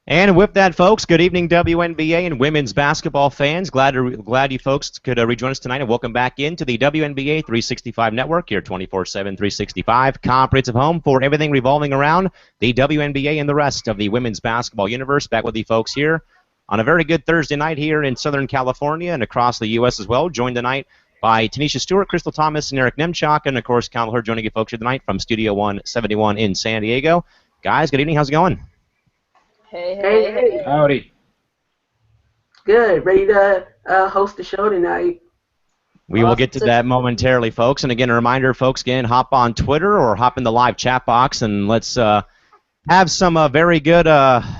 And with that, folks, good evening, WNBA and women's basketball fans. Glad you folks could rejoin us tonight, and welcome back into the WNBA 365 Network, your 24/7 365 comprehensive home for everything revolving around the WNBA and the rest of the women's basketball universe. Back with you folks here on a very good Thursday night here in Southern California and across the U.S. as well. Joined tonight by Tanisha Stewart, Crystal Thomas, and Eric Nemchak, and of course, Kyle Hurd joining you folks here tonight from Studio 171 in San Diego. Guys, good evening. How's it going? Hey. Howdy. Good. Ready to host the show tonight. We will get to that momentarily, folks. And again, a reminder, folks, again, hop on Twitter or hop in the live chat box and let's have some very good,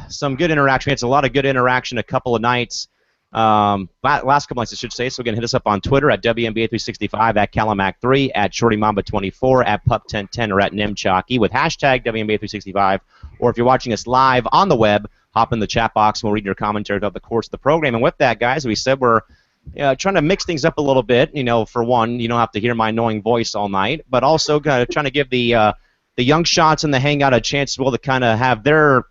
some good interaction. It's a lot of good interaction a couple of nights, last couple nights, I should say. So again, hit us up on Twitter at WNBA365, at Calimac3, at ShortyMamba24, at Pup1010, or at Nemchalky with hashtag WNBA365. Or if you're watching us live on the web, hop in the chat box and we'll read your commentary throughout the course of the program. And with that, guys, we said we're trying to mix things up a little bit. You know, for one, you don't have to hear my annoying voice all night, but also trying to give the young shots and the hangout a chance as well to kind of have their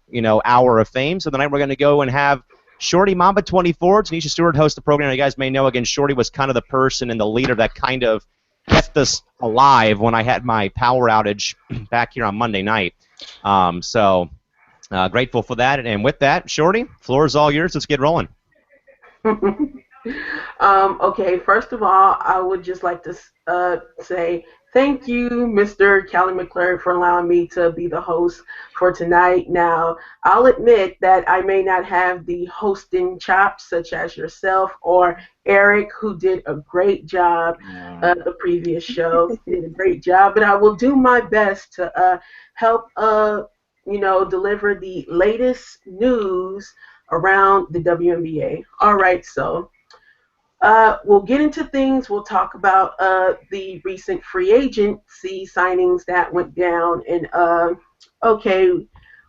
hour of fame. So tonight we're going to go and have Shorty Mamba 24, Tanisha Stewart hosts the program. You guys may know, again, Shorty was kind of the person and the leader that kind of kept us alive when I had my power outage back here on Monday night. So grateful for that. And with that, Shorty, floor is all yours. Let's get rolling. Okay, first of all, I would just like to say thank you, Mr. Callie McClure, for allowing me to be the host for tonight. Now, I'll admit that I may not have the hosting chops such as yourself or Eric, who did a great job the previous show. Did a great job, but I will do my best to help deliver the latest news around the WNBA. All right, so we'll get into things. We'll talk about the recent free agency signings that went down. And,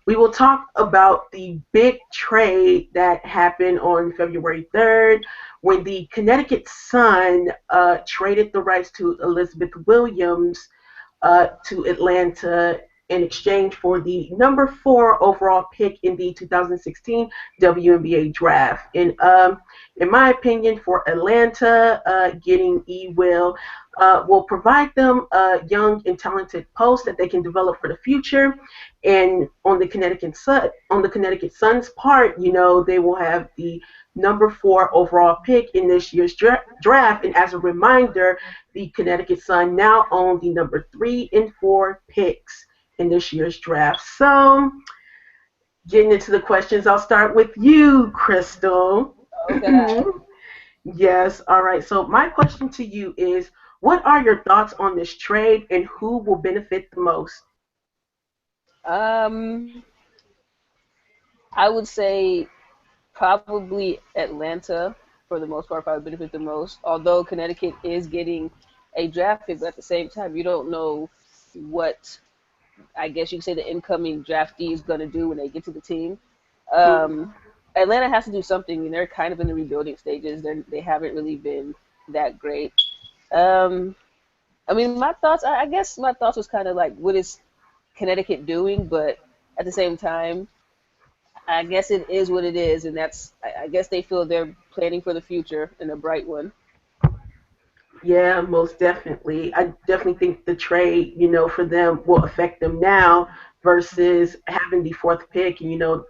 we will talk about the big trade that happened on February 3rd when the Connecticut Sun traded the rights to Elizabeth Williams to Atlanta in exchange for the number 4 overall pick in the 2016 WNBA draft. And in my opinion, for Atlanta, getting E-Will will provide them a young and talented post that they can develop for the future. And on the Connecticut Sun's part, they will have the number 4 overall pick in this year's draft. And as a reminder, the Connecticut Sun now own the number 3 and 4 picks in this year's draft. So, getting into the questions, I'll start with you, Crystal. Okay. Yes, all right. So my question to you is, what are your thoughts on this trade and who will benefit the most? I would say probably Atlanta for the most part, probably benefit the most. Although Connecticut is getting a draft pick, but at the same time, you don't know what, I guess you could say, the incoming draftee is going to do when they get to the team. Atlanta has to do something, and they're kind of in the rebuilding stages. They haven't really been that great. I mean, my thoughts, I guess my thoughts was kind of like, what is Connecticut doing? But at the same time, I guess it is what it is, and I guess they feel they're planning for the future and a bright one. Yeah, most definitely. I definitely think the trade, for them will affect them now versus having the 4th pick and,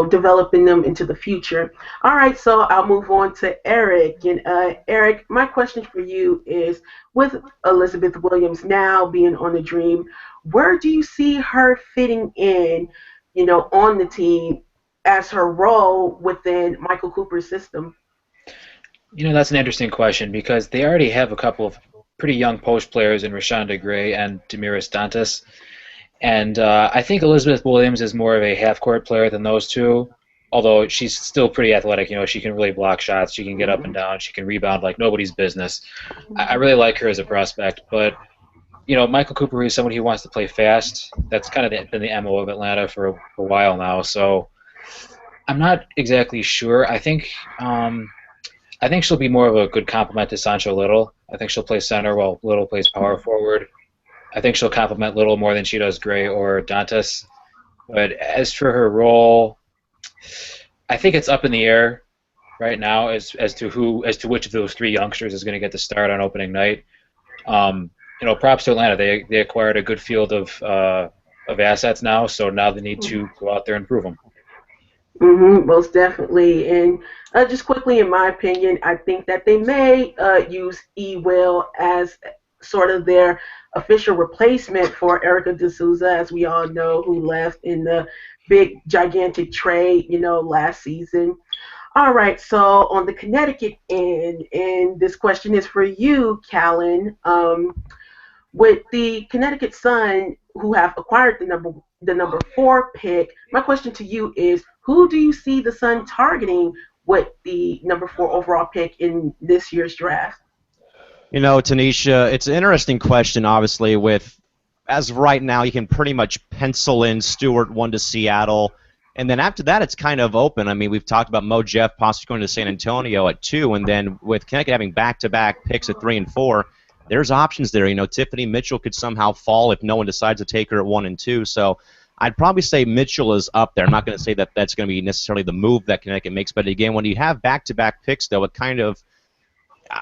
developing them into the future. All right, so I'll move on to Eric. And Eric, my question for you is, with Elizabeth Williams now being on the Dream, where do you see her fitting in, on the team as her role within Michael Cooper's system? That's an interesting question because they already have a couple of pretty young post players in Rashonda Gray and Damiris Dantas. And I think Elizabeth Williams is more of a half-court player than those two, although she's still pretty athletic. She can really block shots. She can get up and down. She can rebound like nobody's business. I really like her as a prospect. But, Michael Cooper is somebody who wants to play fast. That's kind of been the MO of Atlanta for a while now. So I'm not exactly sure. I think she'll be more of a good complement to Sancho Little. I think she'll play center while Little plays power forward. I think she'll complement Little more than she does Gray or Dantas. But as for her role, I think it's up in the air right now as to which of those three youngsters is going to get the start on opening night. Props to Atlanta. They acquired a good field of assets now, so now they need to go out there and prove them. Most definitely. And just quickly, in my opinion, I think that they may use Ewell as sort of their official replacement for Erica D'Souza, as we all know, who left in the big, gigantic trade, last season. All right, so on the Connecticut end, and this question is for you, Callan. With the Connecticut Sun, who have acquired the number 4 pick, my question to you is, who do you see the Sun targeting with the number 4 overall pick in this year's draft? Tanisha, it's an interesting question, obviously, as of right now, you can pretty much pencil in Stewart 1 to Seattle, and then after that, it's kind of open. I mean, we've talked about Mo Jeff possibly going to San Antonio at 2, and then with Connecticut having back-to-back picks at 3 and 4, there's options there. Tiffany Mitchell could somehow fall if no one decides to take her at 1 and 2. So I'd probably say Mitchell is up there. I'm not going to say that that's going to be necessarily the move that Connecticut makes, but again, when you have back-to-back picks, though, it kind of,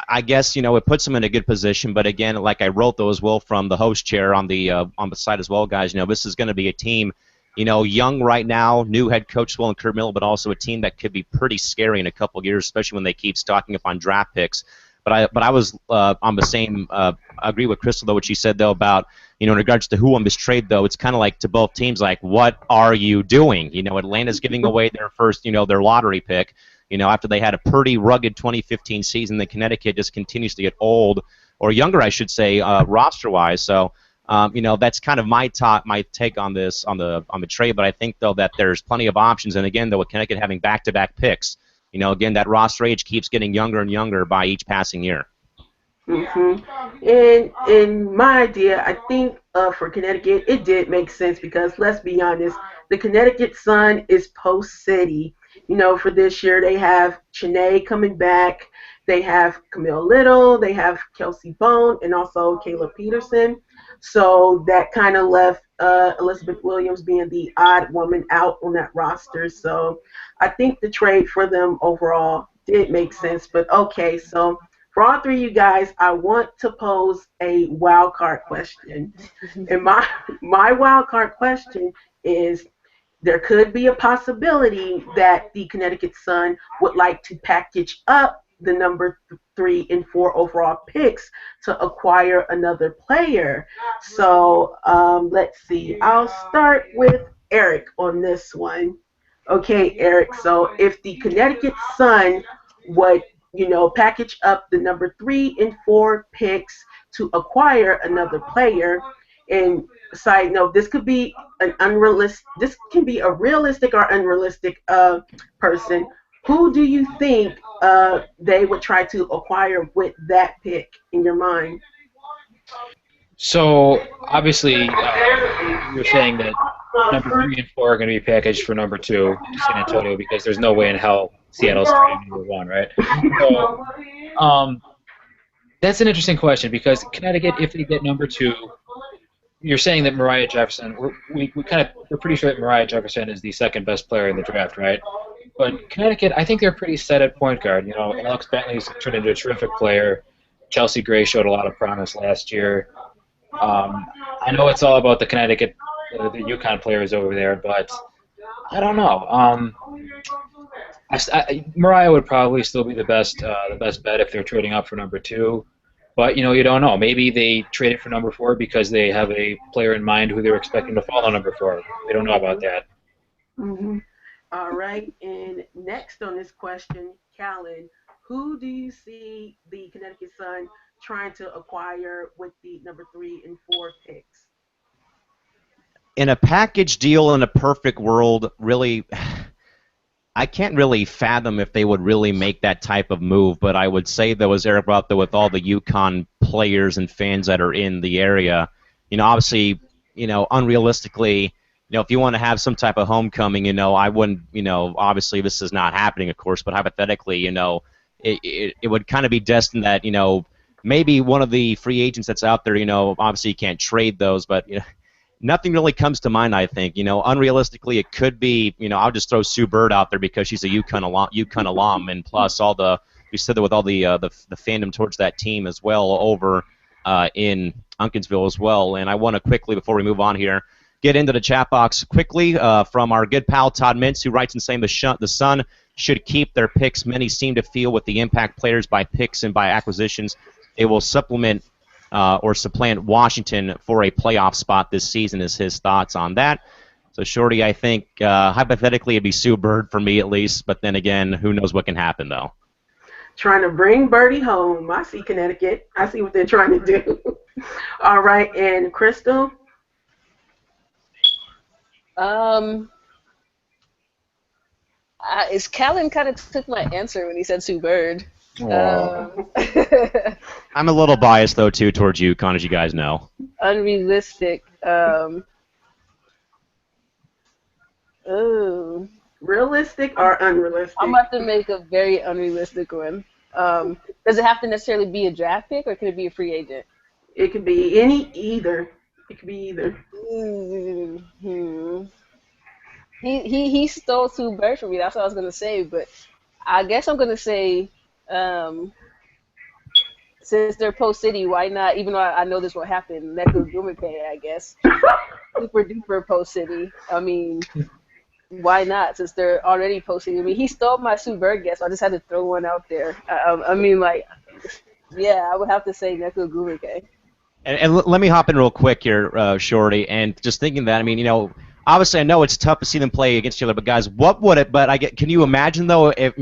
I guess, it puts them in a good position. But again, like I wrote though as well from the host chair on the site as well, guys. This is going to be a team, young right now, new head coach as well in Kurt Miller, but also a team that could be pretty scary in a couple of years, especially when they keep stocking up on draft picks. But I was on the same. I agree with Crystal though, what she said though about in regards to who on this trade though, it's kind of like to both teams like, what are you doing? Atlanta's giving away their first their lottery pick. After they had a pretty rugged 2015 season, the Connecticut just continues to get old or younger, I should say, roster-wise. So that's kind of my take on this on the trade. But I think though that there's plenty of options, and again though with Connecticut having back-to-back picks. Again, that roster age keeps getting younger and younger by each passing year. And in my idea, I think for Connecticut, it did make sense because let's be honest, the Connecticut Sun is post city. For this year, they have Chanae coming back, they have Camille Little, they have Kelsey Bone, and also Caleb Peterson. So that kind of left Elizabeth Williams being the odd woman out on that roster. So I think the trade for them overall did make sense. But okay, so for all three of you guys, I want to pose a wild card question. And my wild card question is, there could be a possibility that the Connecticut Sun would like to package up the number 3 and 4 overall picks to acquire another player. So let's see. I'll start with Eric on this one. Okay, Eric. So if the Connecticut Sun would, package up the number 3 and 4 picks to acquire another player, and side note, this could be this can be a realistic or unrealistic person. Who do you think they would try to acquire with that pick in your mind? So obviously, you're saying that number 3 and 4 are going to be packaged for number 2 to San Antonio because there's no way in hell Seattle's trading number 1, right? So that's an interesting question because Connecticut, if they get number 2, you're saying that Mariah Jefferson. We're pretty sure that Mariah Jefferson is the second best player in the draft, right? But Connecticut, I think they're pretty set at point guard. Alex Bentley's turned into a terrific player. Chelsea Gray showed a lot of promise last year. I know it's all about the Connecticut, the UConn players over there, but I don't know. Mariah would probably still be the best bet if they're trading up for number 2. But, you don't know. Maybe they traded for number 4 because they have a player in mind who they're expecting to fall on number 4. We don't know about that. All right. And next on this question, Callan, who do you see the Connecticut Sun trying to acquire with the number 3 and 4 picks? In a package deal in a perfect world, really, I can't really fathom if they would really make that type of move, but I would say, though, as Eric brought up, with all the UConn players and fans that are in the area, obviously, unrealistically, if you want to have some type of homecoming, I wouldn't, obviously this is not happening, of course, but hypothetically, it would kind of be destined that, maybe one of the free agents that's out there, obviously you can't trade those, but, nothing really comes to mind, I think. Unrealistically, it could be, I'll just throw Sue Bird out there because she's a UConn alum, and plus we said that with all the fandom towards that team as well over in Unkinsville as well. And I want to quickly, before we move on here, get into the chat box quickly from our good pal Todd Mintz, who writes and saying the Sun should keep their picks. Many seem to feel with the impact players by picks and by acquisitions, it will supplement or supplant Washington for a playoff spot this season, is his thoughts on that. So, Shorty, I think hypothetically it'd be Sue Bird for me at least, but then again, who knows what can happen, though. Trying to bring Birdie home. I see Connecticut. I see what they're trying to do. All right, and Crystal? Callan kind of took my answer when he said Sue Bird. I'm a little biased, though, too, towards UConn, as you guys know. Unrealistic. Ooh. Realistic or unrealistic? I'm about to make a very unrealistic one. Does it have to necessarily be a draft pick, or can it be a free agent? It could be either. It could be either. Mm-hmm. He stole Sue Bird from me. That's what I was gonna say, but I guess I'm gonna say, since they're post city, why not? Even though I know this won't happen, Neko Gumike, I guess. Super duper post city. I mean, why not? Since they're already post city. I mean, he stole my Sue Bird guess. So I just had to throw one out there. I mean, like, yeah, I would have to say Neko Gumike. And let me hop in real quick here, Shorty, and just thinking that, I mean, obviously I know it's tough to see them play against each other, but guys, can you imagine, though, if,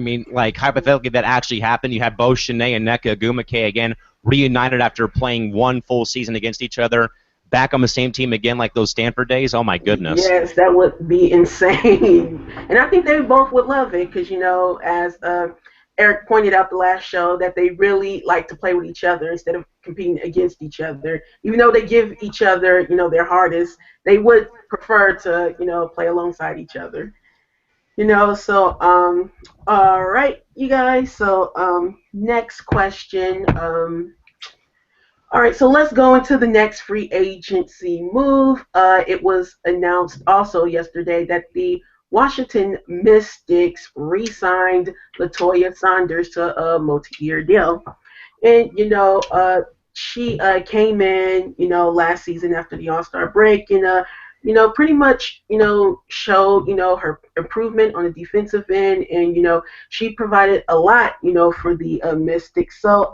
hypothetically that actually happened, you have both Shanae and Nneka Ogwumike again reunited after playing one full season against each other, back on the same team again like those Stanford days? Oh, my goodness. Yes, that would be insane. And I think they both would love it because, as Eric pointed out the last show, that they really like to play with each other instead of competing against each other. Even though they give each other, their hardest, they would prefer to, play alongside each other. So, all right, you guys. So, next question. All right, so let's go into the next free agency move. It was announced also yesterday that the Washington Mystics re-signed LaToya Saunders to a multi-year deal. And, she came in, last season after the All-Star break and, pretty much, showed, her improvement on the defensive end. And, she provided a lot, for the Mystics. So,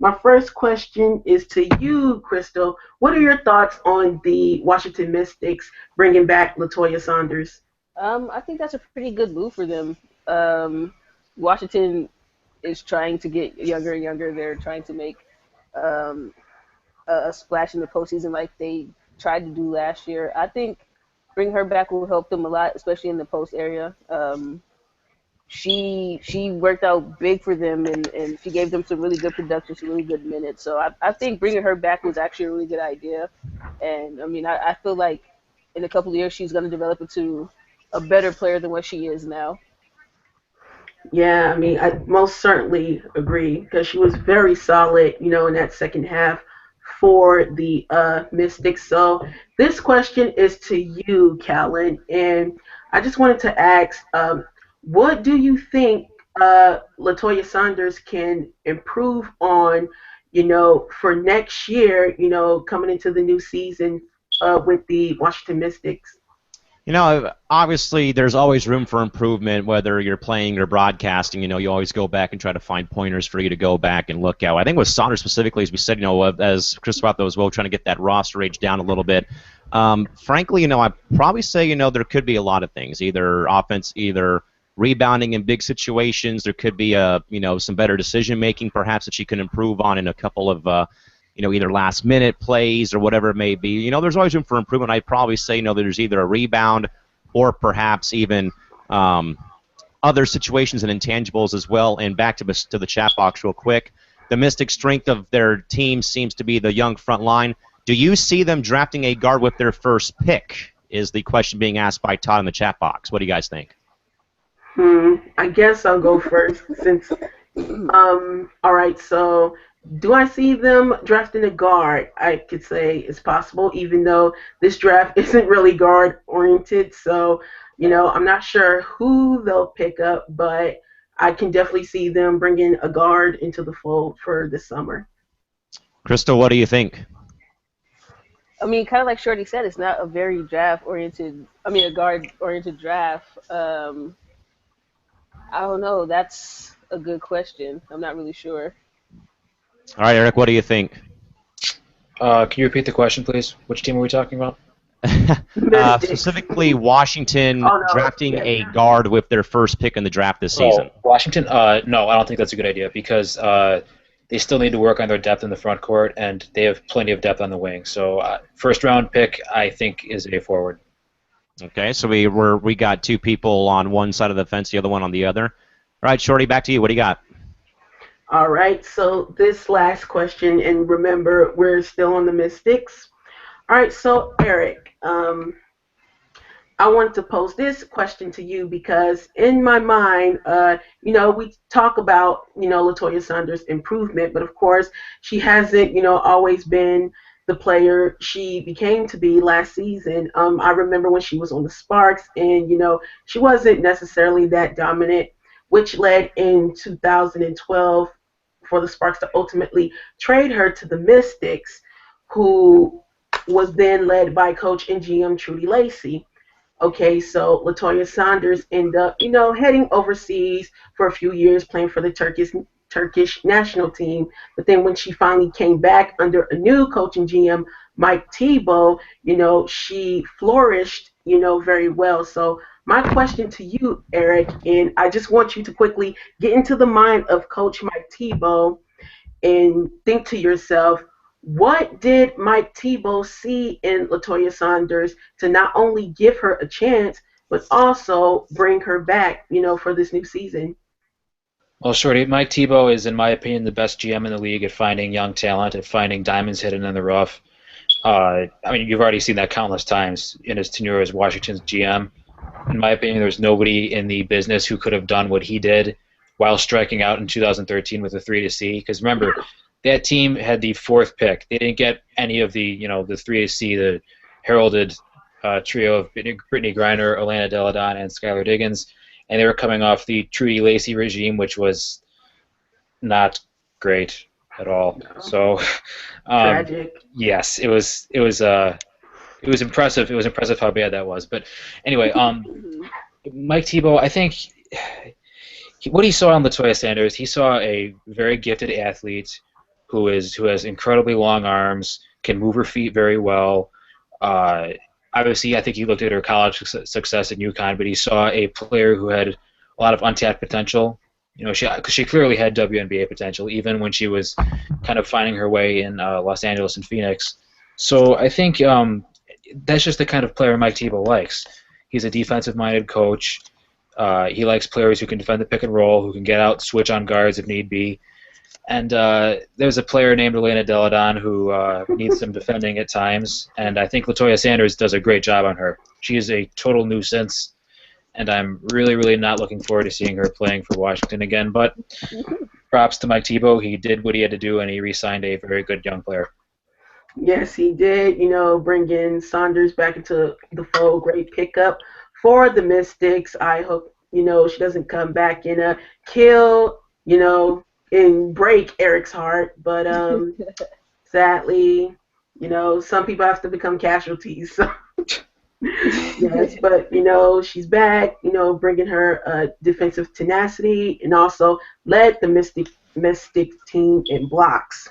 my first question is to you, Crystal. What are your thoughts on the Washington Mystics bringing back LaToya Saunders? I think that's a pretty good move for them. Washington is trying to get younger and younger. They're trying to make a splash in the postseason like they tried to do last year. I think bringing her back will help them a lot, especially in the post area. She worked out big for them, and she gave them some really good production, some really good minutes. So I think bringing her back was actually a really good idea. And, I mean, I feel like in a couple of years she's going to develop into a better player than what she is now. Yeah, I mean, I most certainly agree because she was very solid, in that second half for the Mystics. So this question is to you, Callan, and I just wanted to ask, what do you think LaToya Saunders can improve on, for next year, coming into the new season with the Washington Mystics? Obviously there's always room for improvement, whether you're playing or broadcasting. You always go back and try to find pointers for you to go back and look at. I think with Saunders specifically, as we said, as Chris brought as well, trying to get that roster age down a little bit. Frankly, I'd probably say, there could be a lot of things, either offense, either rebounding in big situations. There could be some better decision making, perhaps, that she can improve on in a couple of either last minute plays or whatever it may be. There's always room for improvement. I'd probably say that there's either a rebound or perhaps even other situations and intangibles as well. And back to the chat box real quick. The Mystics' strength of their team seems to be the young front line. Do you see them drafting a guard with their first pick? Is the question being asked by Todd in the chat box. What do you guys think? I guess I'll go first since all right, so Do I see them drafting a guard? I could say it's possible, even though this draft isn't really guard oriented. So, I'm not sure who they'll pick up, but I can definitely see them bringing a guard into the fold for this summer. Crystal, what do you think? I mean, kind of like Shorty said, it's not a very draft oriented. I mean, a guard oriented draft. I don't know. That's a good question. I'm not really sure. All right, Eric, what do you think? Can you repeat the question, please? Which team are we talking about? Mystics. Specifically, Washington Oh, no. drafting Yeah. a guard with their first pick in the draft this season. Oh, Washington? No, I don't think that's a good idea because they still need to work on their depth in the front court, and they have plenty of depth on the wing. So, first round pick, I think, is a forward. Okay, so we got two people on one side of the fence, the other one on the other. All right, Shorty, back to you. What do you got? All right, so this last question, and remember, we're still on the Mystics. All right, so Eric, I wanted to pose this question to you because in my mind, we talk about, Latoya Saunders' improvement, but of course, she hasn't, always been the player she became to be last season. I remember when she was on the Sparks, and, she wasn't necessarily that dominant, which led in 2012 for the Sparks to ultimately trade her to the Mystics, who was then led by coach and GM Trudy Lacey. Okay, so Latoya Saunders ended up, heading overseas for a few years, playing for the Turkish national team. But then when she finally came back under a new coach and GM, Mike Tebow, she flourished, very well. So my question to you, Eric, and I just want you to quickly get into the mind of Coach Mike Tebow and think to yourself, what did Mike Tebow see in Latoya Saunders to not only give her a chance, but also bring her back, for this new season? Well, Shorty, Mike Tebow is, in my opinion, the best GM in the league at finding young talent, at finding diamonds hidden in the rough. I mean, you've already seen that countless times in his tenure as Washington's GM. In my opinion, there's nobody in the business who could have done what he did while striking out in 2013 with a 3 to C. Because remember, that team had the fourth pick. They didn't get any of the 3 to C, the heralded trio of Brittany Griner, Elena Deladon, and Skylar Diggins, and they were coming off the Trudy Lacey regime, which was not great at all. No. So, Tragic. yes, it was impressive. It was impressive how bad that was. But anyway, Mike Tebow, I think what he saw on Latoya Sanders, he saw a very gifted athlete who has incredibly long arms, can move her feet very well. Obviously, I think he looked at her college success at UConn, but he saw a player who had a lot of untapped potential. She clearly had WNBA potential, even when she was kind of finding her way in Los Angeles and Phoenix. So I think that's just the kind of player Mike Tebow likes. He's a defensive-minded coach. He likes players who can defend the pick and roll, who can get out, switch on guards if need be. And there's a player named Elena Deladon who needs some defending at times, and I think Latoya Sanders does a great job on her. She is a total nuisance, and I'm really, really not looking forward to seeing her playing for Washington again. But props to Mike Tebow. He did what he had to do, and he re-signed a very good young player. Yes, he did, bring in Saunders back into the fold. Great pickup for the Mystics. I hope, she doesn't come back and kill, and break Eric's heart. But sadly, some people have to become casualties. So. Yes, but she's back. Bringing her defensive tenacity, and also led the Mystic team in blocks.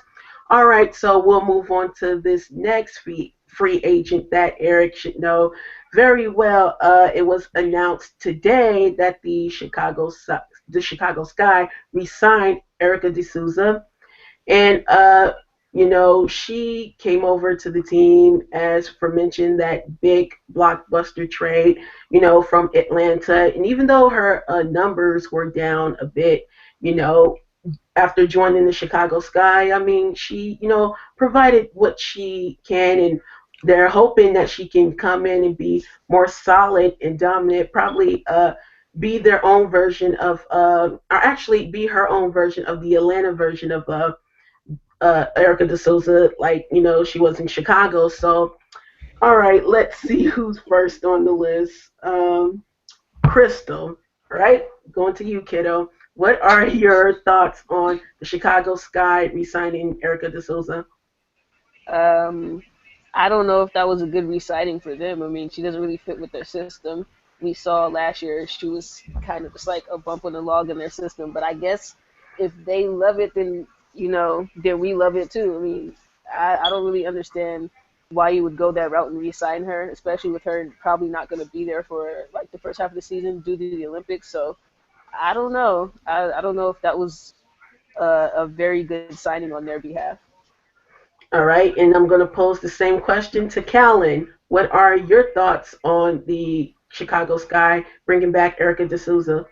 All right, so we'll move on to this next free agent that Eric should know very well. It was announced today that the Chicago Sky re-signed Erica D'Souza, and she came over to the team as for mentioned that big blockbuster trade, from Atlanta. And even though her numbers were down a bit, after joining the Chicago Sky, I mean, she, provided what she can, and they're hoping that she can come in and be more solid and dominant, probably be their own version of, or actually be her own version of the Atlanta version of Erica De Souza like she was in Chicago. So all right, let's see who's first on the list. Crystal, right? Going to you, kiddo. What are your thoughts on the Chicago Sky re-signing Erica De Souza? Um, I don't know if that was a good re-signing for them. I mean, she doesn't really fit with their system. We saw last year she was kind of just like a bump on the log in their system. But I guess if they love it, then then we love it too. I mean, I don't really understand why you would go that route and re-sign her, especially with her probably not going to be there for like the first half of the season due to the Olympics. So I don't know. I don't know if that was a very good signing on their behalf. All right, and I'm going to pose the same question to Callan. What are your thoughts on the Chicago Sky bringing back Erica De Souza?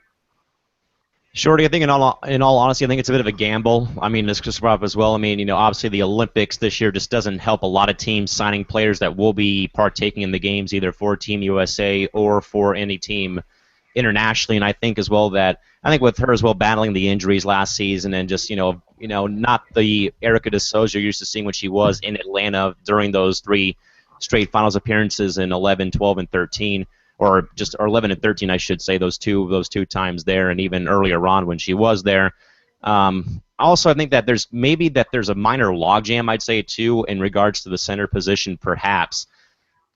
Shorty, I think in all honesty, I think it's a bit of a gamble. I mean, as Chris brought up as well. I mean, obviously the Olympics this year just doesn't help a lot of teams signing players that will be partaking in the games either for Team USA or for any team internationally. And I think as well that I think with her as well battling the injuries last season and just not the Erica De Souza you're used to seeing when she was in Atlanta during those three straight finals appearances in 11, 12, and 13 or 11 and 13, I should say, those two times there, and even earlier on when she was there. Also, I think that there's a minor logjam, I'd say, too, in regards to the center position, perhaps.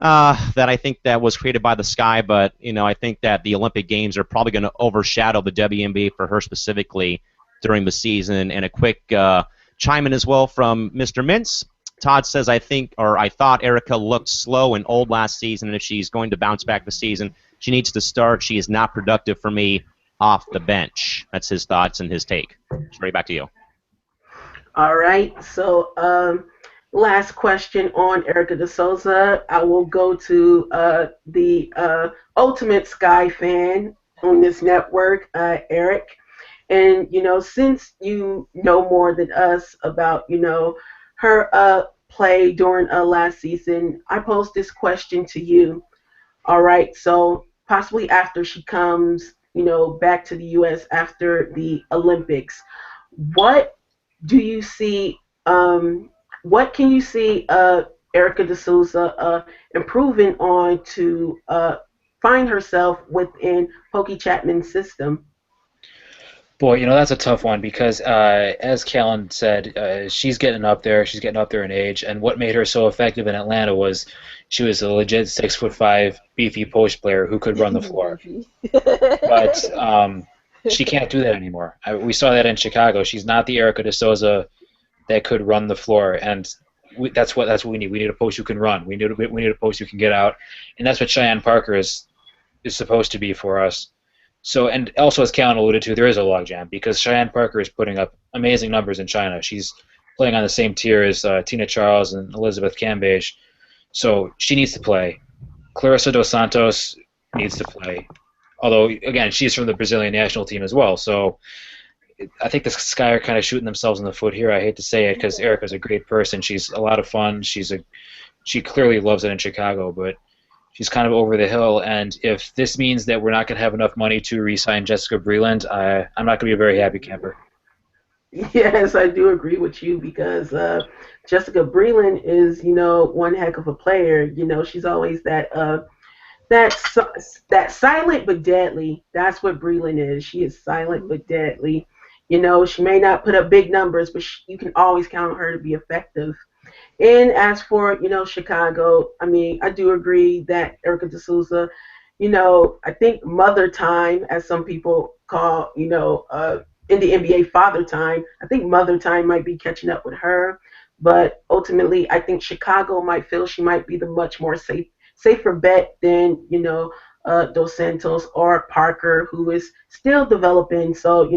That I think that was created by the Sky, but I think that the Olympic Games are probably going to overshadow the WNBA for her specifically during the season. And a quick chime in as well from Mr. Mintz. Todd says, I thought Erica looked slow and old last season, and if she's going to bounce back this season, she needs to start. She is not productive for me off the bench. That's his thoughts and his take. Straight back to you. All right, so last question on Erica De Souza. I will go to the ultimate Sky fan on this network, Eric. And since you know more than us about her play during last season, I posed this question to you. All right, so possibly after she comes, back to the U.S. after the Olympics, what do you see? What can you see Erica De Souza improving on to find herself within Pokey Chapman's system? Boy, that's a tough one because, as Callan said, she's getting up there. She's getting up there in age, and what made her so effective in Atlanta was she was a legit 6'5" beefy post player who could run the floor. But she can't do that anymore. We saw that in Chicago. She's not the Erica De Souza that could run the floor, and that's what we need. We need a post who can run. We need a post who can get out, and that's what Cheyenne Parker is supposed to be for us. So, and also as Callan alluded to, there is a logjam because Cheyenne Parker is putting up amazing numbers in China. She's playing on the same tier as Tina Charles and Elizabeth Cambage, so she needs to play. Clarissa Dos Santos needs to play, although again she's from the Brazilian national team as well. So I think the Sky are kind of shooting themselves in the foot here. I hate to say it because Erica's a great person. She's a lot of fun. She clearly loves it in Chicago, but she's kind of over the hill, and if this means that we're not going to have enough money to re-sign Jessica Breland, I'm not going to be a very happy camper. Yes, I do agree with you because Jessica Breland is, one heck of a player. She's always that silent but deadly. That's what Breland is. She is silent but deadly. She may not put up big numbers, but you can always count on her to be effective. And as for, Chicago, I mean, I do agree that Erica De Souza, I think mother time, as some people call, in the NBA father time, I think mother time might be catching up with her. But ultimately, I think Chicago might feel she might be the much more safer bet than, Dos Santos or Parker, who is still developing. So,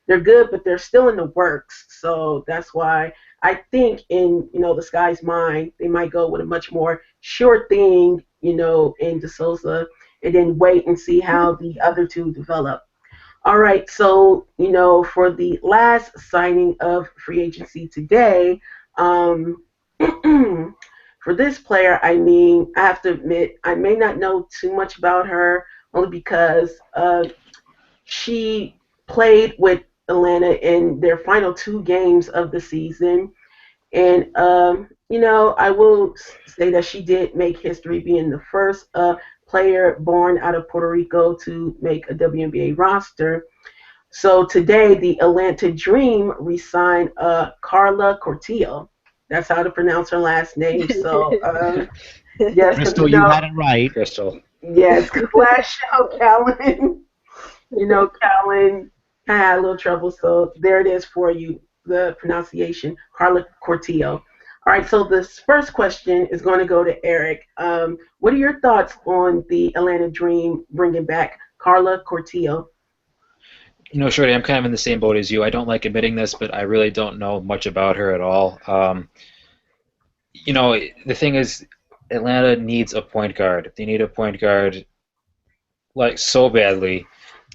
they're good, but they're still in the works. So that's why I think in, the Sky's mind, they might go with a much more sure thing, in De Souza, and then wait and see how the other two develop. All right, so, for the last signing of free agency today, for this player, I mean, I have to admit, I may not know too much about her, only because she played with Atlanta in their final two games of the season. And I will say that she did make history, being the first player born out of Puerto Rico to make a WNBA roster. So today, the Atlanta Dream re-signed Carla Cortillo. That's how to pronounce her last name. So yes, because Crystal, you had it right. Crystal. yes, last show, Callan. Callan kind of had a little trouble, so there it is for you, the pronunciation, Carla Cortillo. All right, so this first question is going to go to Eric. What are your thoughts on the Atlanta Dream bringing back Carla Cortillo? Shorty, I'm kind of in the same boat as you. I don't like admitting this, but I really don't know much about her at all. The thing is, Atlanta needs a point guard. They need a point guard like so badly,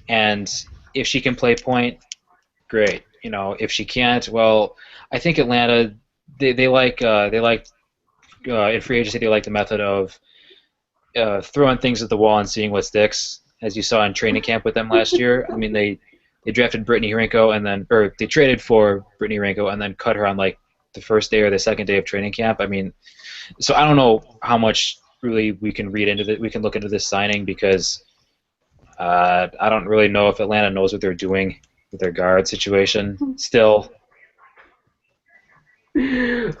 and if she can play point, great. If she can't, well, I think Atlanta they like in free agency they like the method of throwing things at the wall and seeing what sticks, as you saw in training camp with them last year. I mean, they drafted Brittany Renko or they traded for Brittany Renko and then cut her on like the first day or the second day of training camp. I mean, so I don't know how much really we can read into that. We can look into this signing because I don't really know if Atlanta knows what they're doing with their guard situation still.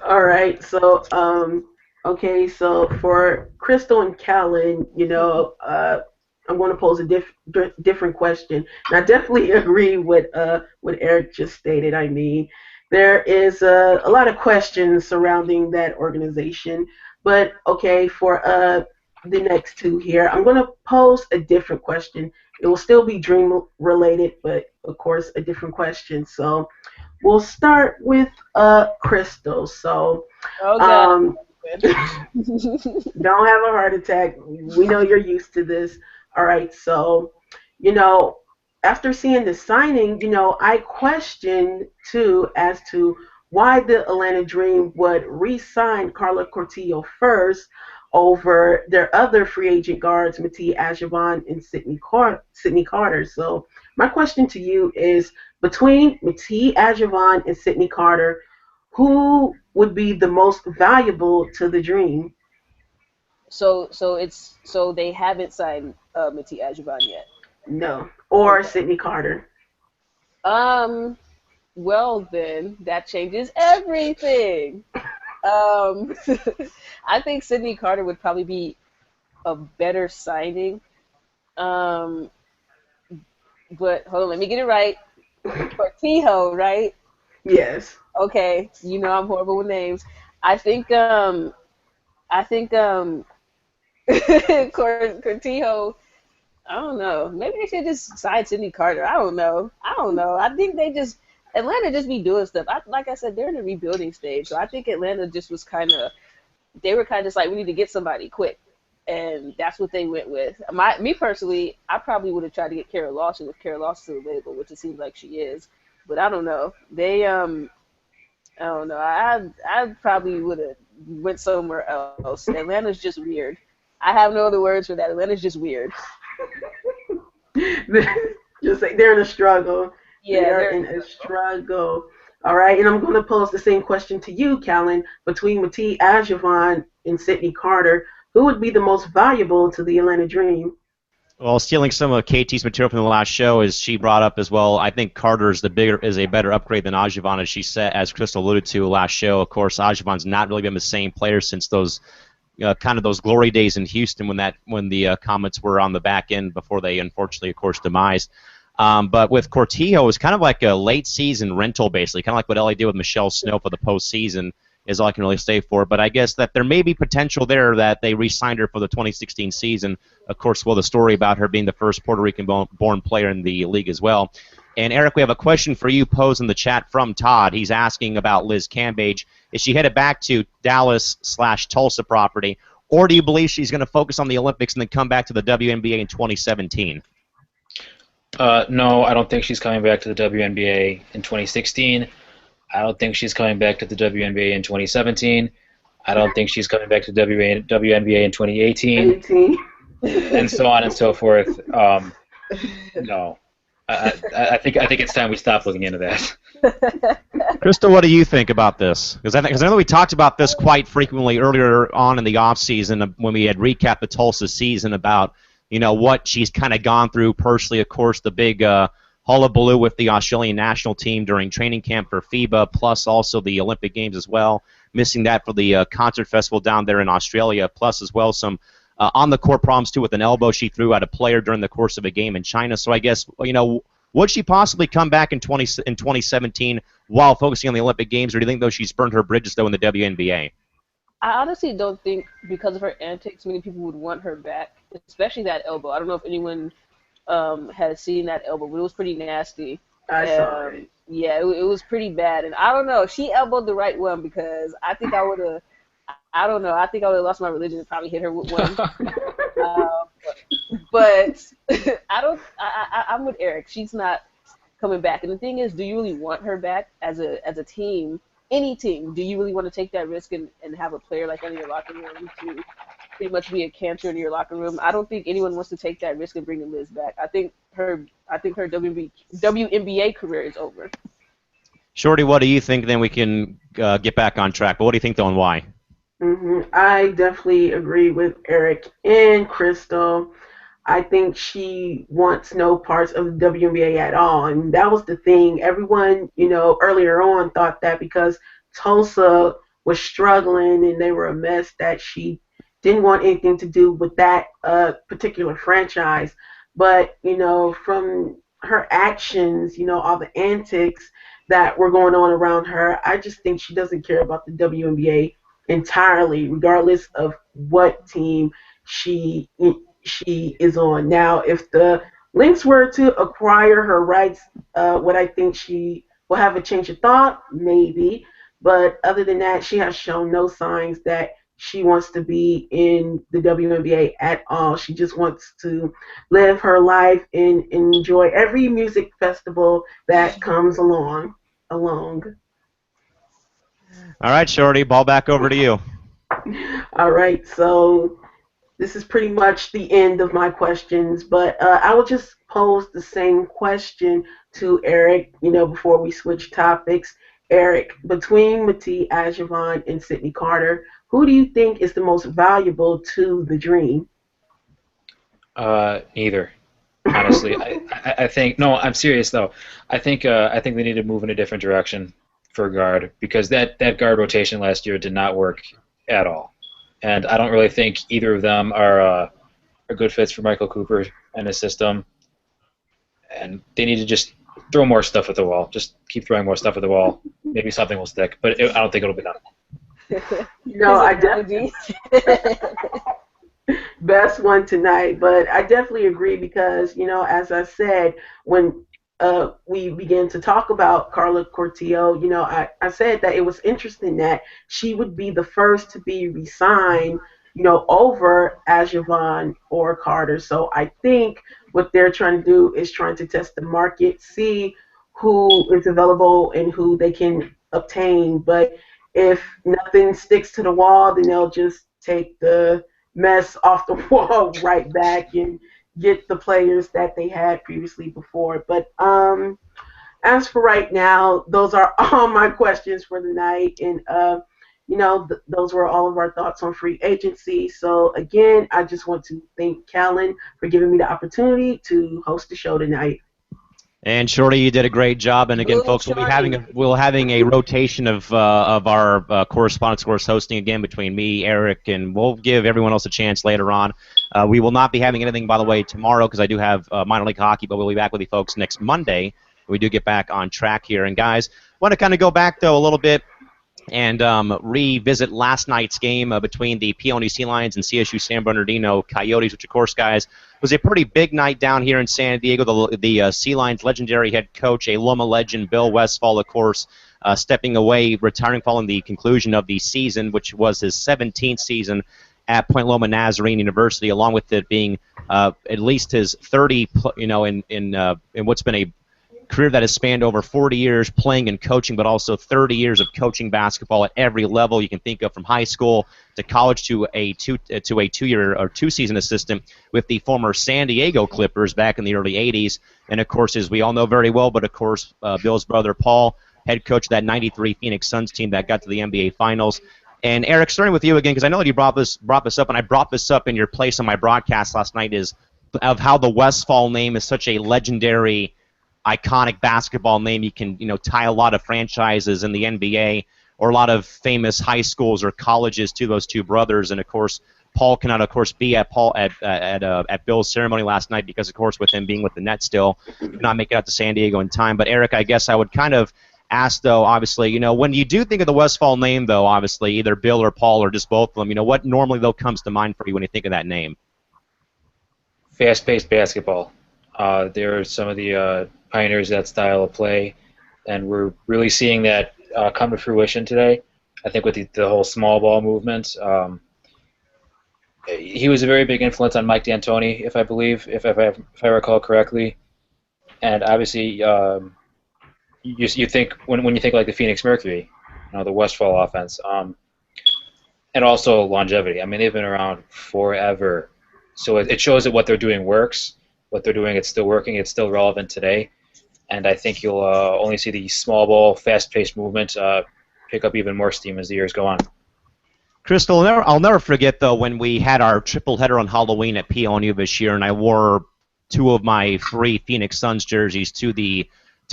All right, so okay, so for Crystal and Callan, I'm going to pose a different question, and I definitely agree with what Eric just stated. I mean, there is a lot of questions surrounding that organization, but okay, for the next two here, I'm going to pose a different question. It will still be dream related, but of course, a different question. So. We'll start with Crystal. So, Oh, don't have a heart attack. We know you're used to this. All right. So, after seeing the signing, I questioned too as to why the Atlanta Dream would re-sign Carla Cortillo first over their other free agent guards, Matee Ajavon and Sydney Carter. So my question to you is, between Matee Ajavon and Sydney Carter, who would be the most valuable to the Dream? so they haven't signed Matee Ajavon yet. No. Or Okay. Sydney Carter. Um. Well, then that changes everything. Um. I think Sydney Carter would probably be a better signing. Um. But hold on, let me get it right. Cortijo, right? Yes. Okay. I'm horrible with names. I think. I think. Cortijo. I don't know. Maybe they should just sign Sydney Carter. I don't know. I think they just Atlanta just be doing stuff. Like I said, they're in a rebuilding stage, so I think Atlanta just was they were kind of just like, we need to get somebody quick, and that's what they went with. Me personally, I probably would have tried to get Kara Lawson if Kara Lawson's available, which it seems like she is, but I don't know. I don't know. I probably would have went somewhere else. Atlanta's just weird. I have no other words for that. Atlanta's just weird. Just like they're in a struggle. They Yeah, are they're in a struggle. All right, and I'm going to pose the same question to you, Callan. Between Matee Ajavon and Sydney Carter, who would be the most valuable to the Atlanta Dream? Well, stealing some of KT's material from the last show, as she brought up as well, I think Carter's is a better upgrade than Ajavon, as she said, as Crystal alluded to last show. Of course, Ajavon's not really been the same player since those kind of those glory days in Houston when the Comets were on the back end before they unfortunately, of course, demised. But with Cortijo, it was kind of like a late season rental, basically, kind of like what LA did with Michelle Snow for the postseason, is all I can really say for it. But I guess that there may be potential there that they re-signed her for the 2016 season. Of course, the story about her being the first Puerto Rican-born player in the league as well. And Eric, we have a question for you posed in the chat from Todd. He's asking about Liz Cambage. Is she headed back to Dallas/Tulsa property, or do you believe she's going to focus on the Olympics and then come back to the WNBA in 2017? No, I don't think she's coming back to the WNBA in 2016. I don't think she's coming back to the WNBA in 2017. I don't think she's coming back to the WNBA in 2018, 18. and so on and so forth. No. I think it's time we stop looking into that. Crystal, what do you think about this? Because I know we talked about this quite frequently earlier on in the offseason when we had recapped the Tulsa season about what she's kind of gone through personally. Of course, the big hullabaloo with the Australian national team during training camp for FIBA, plus also the Olympic Games as well. Missing that for the concert festival down there in Australia, plus as well some on-the-court problems too with an elbow she threw at a player during the course of a game in China. So I guess would she possibly come back in 2017 while focusing on the Olympic Games, or do you think though she's burned her bridges though in the WNBA? I honestly don't think because of her antics, many people would want her back, especially that elbow. I don't know if anyone has seen that elbow, but it was pretty nasty. I saw it. Yeah, it was pretty bad, and I don't know. She elbowed the right one because I think I would have. I don't know. I think I would have lost my religion and probably hit her with one. But I'm with Eric. She's not coming back. And the thing is, do you really want her back as a team? Any team? Do you really want to take that risk and have a player like that in your locker room to pretty much be a cancer in your locker room? I don't think anyone wants to take that risk and bring Liz back. I think her WNBA career is over. Shorty, what do you think? Then we can get back on track. But what do you think though, and why? I definitely agree with Eric and Crystal. I think she wants no parts of the WNBA at all, and that was the thing. Everyone, earlier on thought that because Tulsa was struggling and they were a mess, that she didn't want anything to do with that particular franchise. But from her actions, all the antics that were going on around her, I just think she doesn't care about the WNBA entirely, regardless of what team she is on. Now, if the Lynx were to acquire her rights, would I think she will have a change of thought? Maybe. But other than that, she has shown no signs that she wants to be in the WNBA at all. She just wants to live her life and enjoy every music festival that comes along. All right, Shorty, ball back over to you. All right, so this is pretty much the end of my questions, but I will just pose the same question to Eric, before we switch topics. Eric, between Mati Ajavon and Sydney Carter, who do you think is the most valuable to the Dream? Neither. Honestly, I think no. I'm serious though. I think they need to move in a different direction for guard, because that guard rotation last year did not work at all, and I don't really think either of them are good fits for Michael Cooper and his system. And they need to just throw more stuff at the wall. Just keep throwing more stuff at the wall. Maybe something will stick, but I don't think it'll be done. I definitely best one tonight, but I definitely agree because as I said when we began to talk about Carla Cortillo, I said that it was interesting that she would be the first to be re-signed, over Ajavon or Carter. So I think what they're trying to do is trying to test the market, see who is available and who they can obtain. But if nothing sticks to the wall, then they'll just take the mess off the wall right back and get the players that they had previously before. But as for right now, those are all my questions for the night. And, those were all of our thoughts on free agency. So, again, I just want to thank Callan for giving me the opportunity to host the show tonight. And Shorty, you did a great job. And again, folks, we'll be having a rotation of our correspondence course hosting again between me, Eric, and we'll give everyone else a chance later on. We will not be having anything, by the way, tomorrow because I do have minor league hockey, but we'll be back with you folks next Monday. We do get back on track here. And guys, want to kind of go back though a little bit and revisit last night's game between the Peony Sea Lions and CSU San Bernardino Coyotes, which, of course, guys, was a pretty big night down here in San Diego. The Sea Lions' legendary head coach, a Loma legend, Bill Westphal, of course, stepping away, retiring following the conclusion of the season, which was his 17th season at Point Loma Nazarene University, along with it being at least his 30, in what's been a career that has spanned over 40 years playing and coaching, but also 30 years of coaching basketball at every level you can think of, from high school to college to a two-year or two-season assistant with the former San Diego Clippers back in the early 80s. And, of course, as we all know very well, but, of course, Bill's brother Paul, head coach of that 93 Phoenix Suns team that got to the NBA Finals. And, Eric, starting with you again, because I know that you brought this up, and I brought this up in your place on my broadcast last night, is of how the Westfall name is such a legendary, iconic basketball name. You can, tie a lot of franchises in the NBA or a lot of famous high schools or colleges to those two brothers. And, of course, Paul cannot, of course, be at Bill's ceremony last night because, of course, with him being with the Nets still, could not make it out to San Diego in time. But, Eric, I guess I would kind of ask, though, obviously, when you do think of the Westfall name, though, obviously, either Bill or Paul or just both of them, what normally, though, comes to mind for you when you think of that name? Fast-paced basketball. They're some of the pioneers of that style of play, and we're really seeing that come to fruition today. I think with the whole small ball movement. He was a very big influence on Mike D'Antoni, if I recall correctly. And obviously, you think when you think like the Phoenix Mercury, the Westfall offense, and also longevity. I mean, they've been around forever, so it shows that what they're doing works. What they're doing, it's still working. It's still relevant today, and I think you'll only see the small ball, fast-paced movement pick up even more steam as the years go on. Crystal, I'll never forget, though, when we had our triple header on Halloween at PLNU this year, and I wore two of my 3 Phoenix Suns jerseys to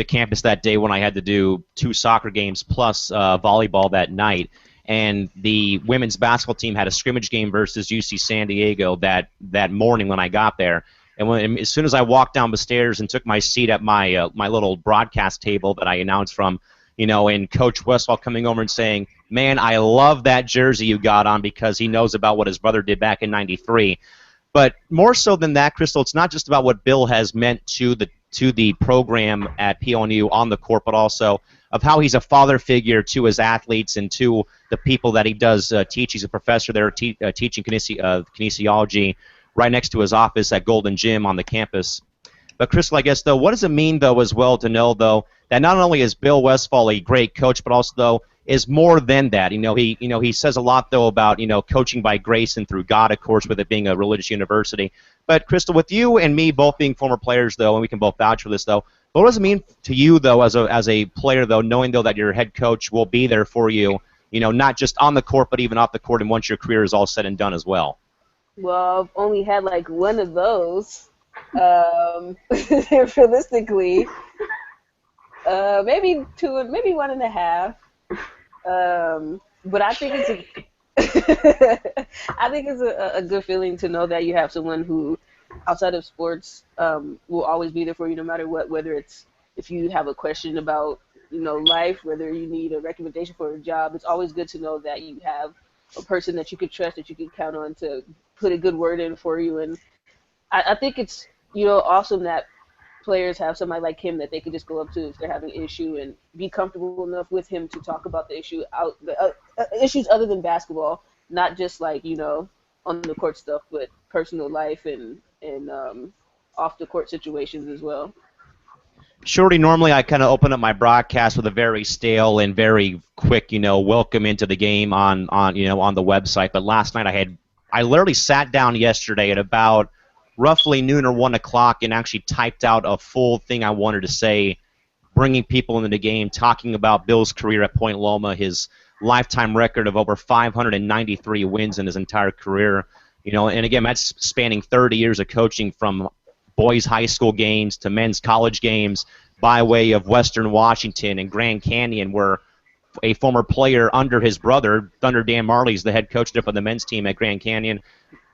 campus that day when I had to do 2 soccer games plus volleyball that night. And the women's basketball team had a scrimmage game versus UC San Diego that morning when I got there. And as soon as I walked down the stairs and took my seat at my little broadcast table that I announced from, and Coach Westfall coming over and saying, "Man, I love that jersey you got on," because he knows about what his brother did back in '93. But more so than that, Crystal, it's not just about what Bill has meant to the program at PLNU on the court, but also of how he's a father figure to his athletes and to the people that he does teach. He's a professor there teaching kinesiology right next to his office at Golden Gym on the campus. But, Crystal, I guess, though, what does it mean, though, as well to know, though, that not only is Bill Westfall a great coach, but also, though, is more than that. He says a lot, though, about, coaching by grace and through God, of course, with it being a religious university. But, Crystal, with you and me both being former players, though, and we can both vouch for this, though, what does it mean to you, though, as a player, though, knowing, though, that your head coach will be there for you, not just on the court, but even off the court, and once your career is all said and done as well? Well, I've only had like one of those. Realistically, maybe 2, maybe 1.5. But I think it's a good feeling to know that you have someone who, outside of sports, will always be there for you no matter what. Whether it's if you have a question about life, whether you need a recommendation for a job, it's always good to know that you have a person that you can trust, that you can count on to put a good word in for you. And I think it's awesome that players have somebody like him that they can just go up to if they're having an issue and be comfortable enough with him to talk about the issue issues other than basketball, not just like on the court stuff, but personal life and off the court situations as well. Shorty, normally I kind of open up my broadcast with a very stale and very quick, welcome into the game on the website. But last night I literally sat down yesterday at about roughly noon or 1 o'clock and actually typed out a full thing I wanted to say, bringing people into the game, talking about Bill's career at Point Loma, his lifetime record of over 593 wins in his entire career. And again, that's spanning 30 years of coaching, from boys' high school games to men's college games, by way of Western Washington and Grand Canyon, where a former player under his brother, Thunder Dan Marley, is the head coach there for the men's team at Grand Canyon,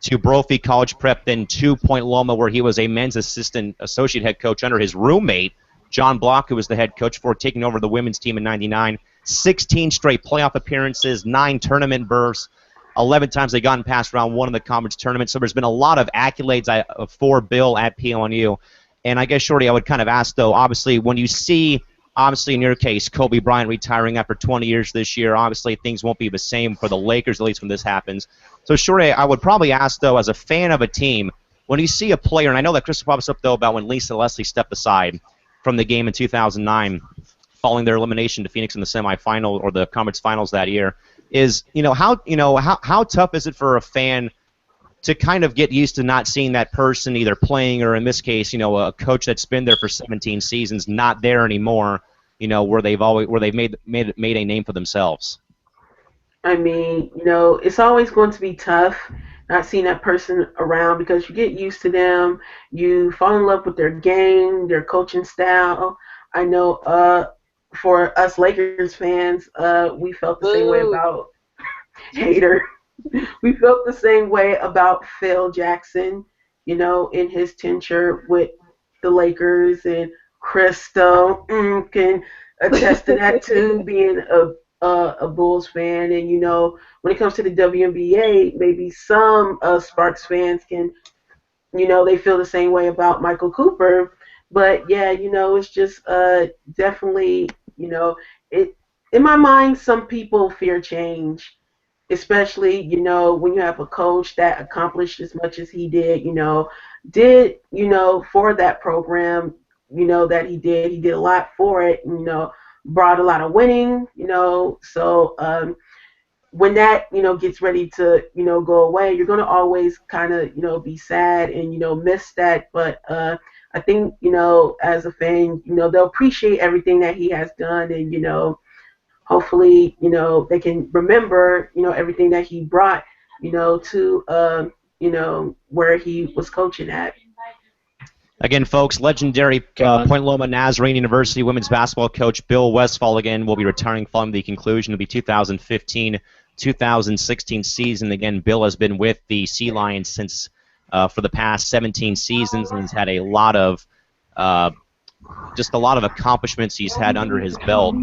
to Brophy College Prep, then to Point Loma, where he was a men's associate head coach under his roommate, John Block, who was the head coach for taking over the women's team in '99. 16 straight playoff appearances, 9 tournament berths, 11 times they gotten past round 1 in the conference tournament. So there's been a lot of accolades for Bill at PLNU. And I guess, Shorty, I would kind of ask, though, obviously, when you see, obviously, in your case, Kobe Bryant retiring after 20 years this year, obviously things won't be the same for the Lakers, at least when this happens. So, Shorty, I would probably ask, though, as a fan of a team, when you see a player, and I know that Crystal brought us up, though, about when Lisa Leslie stepped aside, from the game in 2009, following their elimination to Phoenix in the semifinal or the conference finals that year, is how tough is it for a fan to kind of get used to not seeing that person either playing or, in this case, a coach that's been there for 17 seasons not there anymore, where they've made a name for themselves. I mean, it's always going to be tough not seeing that person around because you get used to them, you fall in love with their game, their coaching style. I know for us Lakers fans, we felt the same way about Hater. We felt the same way about Phil Jackson, in his tenure with the Lakers, and Crystal can attest to that too, being a Bulls fan. And when it comes to the WNBA, maybe some Sparks fans can, they feel the same way about Michael Cooper. But yeah, it's just definitely, it in my mind, some people fear change, especially, when you have a coach that accomplished as much as he did, for that program, that he did. He did a lot for it, brought a lot of winning, so when that, gets ready to, go away, you're going to always kind of, be sad and, miss that. But I think, as a fan, they'll appreciate everything that he has done, and, hopefully, they can remember, everything that he brought, to, where he was coaching at. Again, folks, legendary Point Loma Nazarene University women's basketball coach Bill Westphal again will be retiring following the conclusion of the 2015-2016 season. Again, Bill has been with the Sea Lions since for the past 17 seasons, and he's had a lot of accomplishments he's had under his belt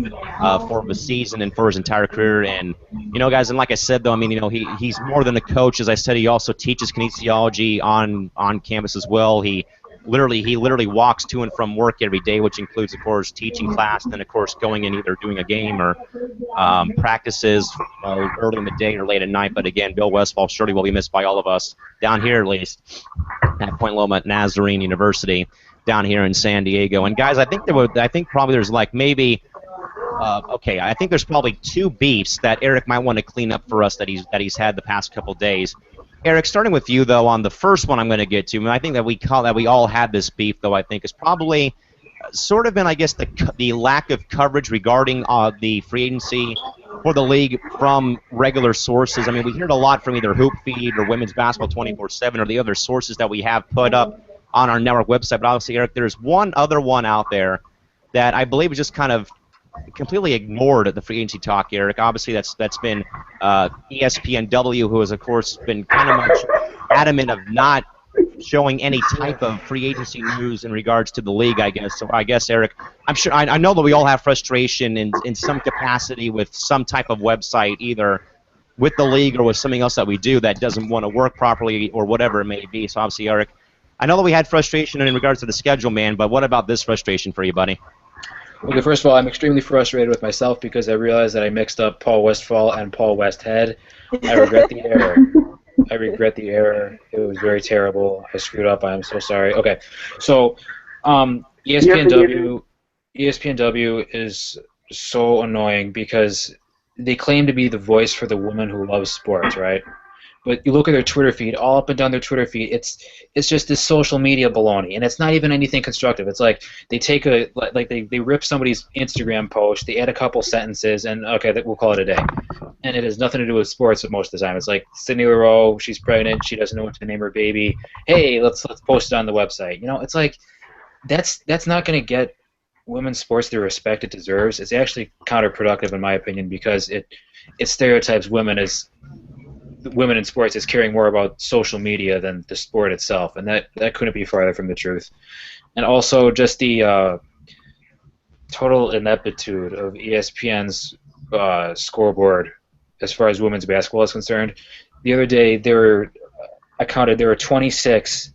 for the season and for his entire career. And guys, and like I said, though, I mean, he's more than a coach. As I said, he also teaches kinesiology on campus as well. He literally walks to and from work every day, which includes, of course, teaching class, and then, of course, going in either doing a game or practices early in the day or late at night. But again, Bill Westphal surely will be missed by all of us down here, at least at Point Loma Nazarene University down here in San Diego. And guys, I think probably there's like maybe I think there's probably two beefs that Eric might want to clean up for us that he's had the past couple days. Eric, starting with you, though, on the first one I'm going to get to, and I think that we all had this beef, though, I think, is probably sort of been, I guess, the lack of coverage regarding the free agency for the league from regular sources. I mean, we hear it a lot from either Hoop Feed or Women's Basketball 24/7 or the other sources that we have put up on our network website. But obviously, Eric, there's one other one out there that I believe is just kind of completely ignored at the free agency talk, Eric. Obviously, that's been ESPNW, who has, of course, been kind of much adamant of not showing any type of free agency news in regards to the league, I guess. So I guess, Eric, I'm sure I know that we all have frustration in some capacity with some type of website, either with the league or with something else that we do that doesn't want to work properly or whatever it may be. So obviously, Eric, I know that we had frustration in regards to the schedule, man, but what about this frustration for you, buddy? Okay, first of all, I'm extremely frustrated with myself because I realized that I mixed up Paul Westphal and Paul Westhead. I regret the error. I regret the error. It was very terrible. I screwed up. I'm so sorry. Okay, so ESPNW is so annoying because they claim to be the voice for the woman who loves sports, right? But you look at their Twitter feed, all up and down their Twitter feed, it's just this social media baloney, and it's not even anything constructive. It's like they take they rip somebody's Instagram post, they add a couple sentences, and okay, we'll call it a day. And it has nothing to do with sports most of the time. It's like Sydney Leroux, she's pregnant, she doesn't know what to name her baby. Hey, let's post it on the website. It's like that's not going to get women's sports the respect it deserves. It's actually counterproductive in my opinion because it stereotypes women in sports is caring more about social media than the sport itself, and that couldn't be farther from the truth. And also just the total ineptitude of ESPN's scoreboard as far as women's basketball is concerned. The other day there were 26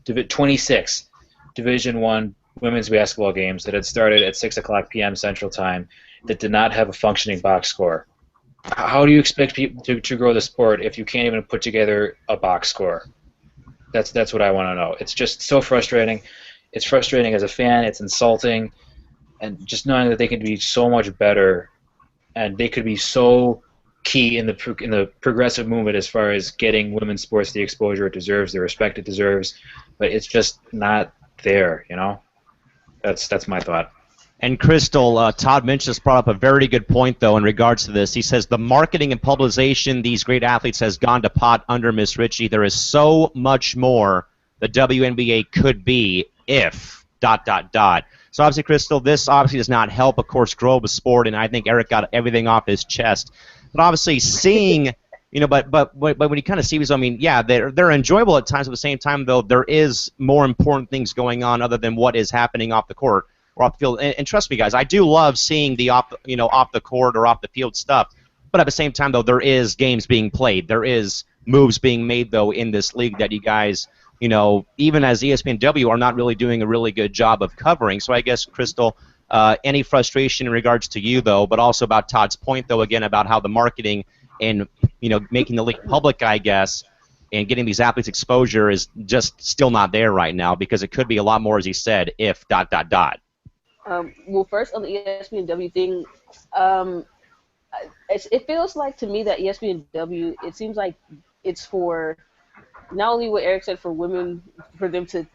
Division I women's basketball games that had started at 6:00 p.m. Central Time that did not have a functioning box score. How do you expect people to grow the sport if you can't even put together a box score? That's what I want to know. It's just so frustrating. It's frustrating as a fan. It's insulting. and just knowing that they can be so much better, and they could be so key in the progressive movement as far as getting women's sports the exposure it deserves, the respect it deserves, but it's just not there. That's my thought. And Crystal, Todd Minch just brought up a very good point, though, in regards to this. He says the marketing and publicization these great athletes has gone to pot under Miss Ritchie. There is so much more the WNBA could be if ... So obviously, Crystal, this obviously does not help, of course, grow the sport, and I think Eric got everything off his chest. But obviously, seeing, but when you kind of see these, I mean, yeah, they're enjoyable at times. At the same time, though, there is more important things going on other than what is happening off the court or off the field. And trust me, guys, I do love seeing the off the court or off the field stuff. But at the same time, though, there is games being played. There is moves being made, though, in this league that you guys, even as ESPNW, are not really doing a really good job of covering. So I guess, Crystal, any frustration in regards to you, though, but also about Todd's point, though, again, about how the marketing and, making the league public, I guess, and getting these athletes exposure is just still not there right now, because it could be a lot more, as he said, if ... Well, first on the ESPNW thing, it feels like to me that ESPNW, it seems like it's for not only what Eric said for women, for them to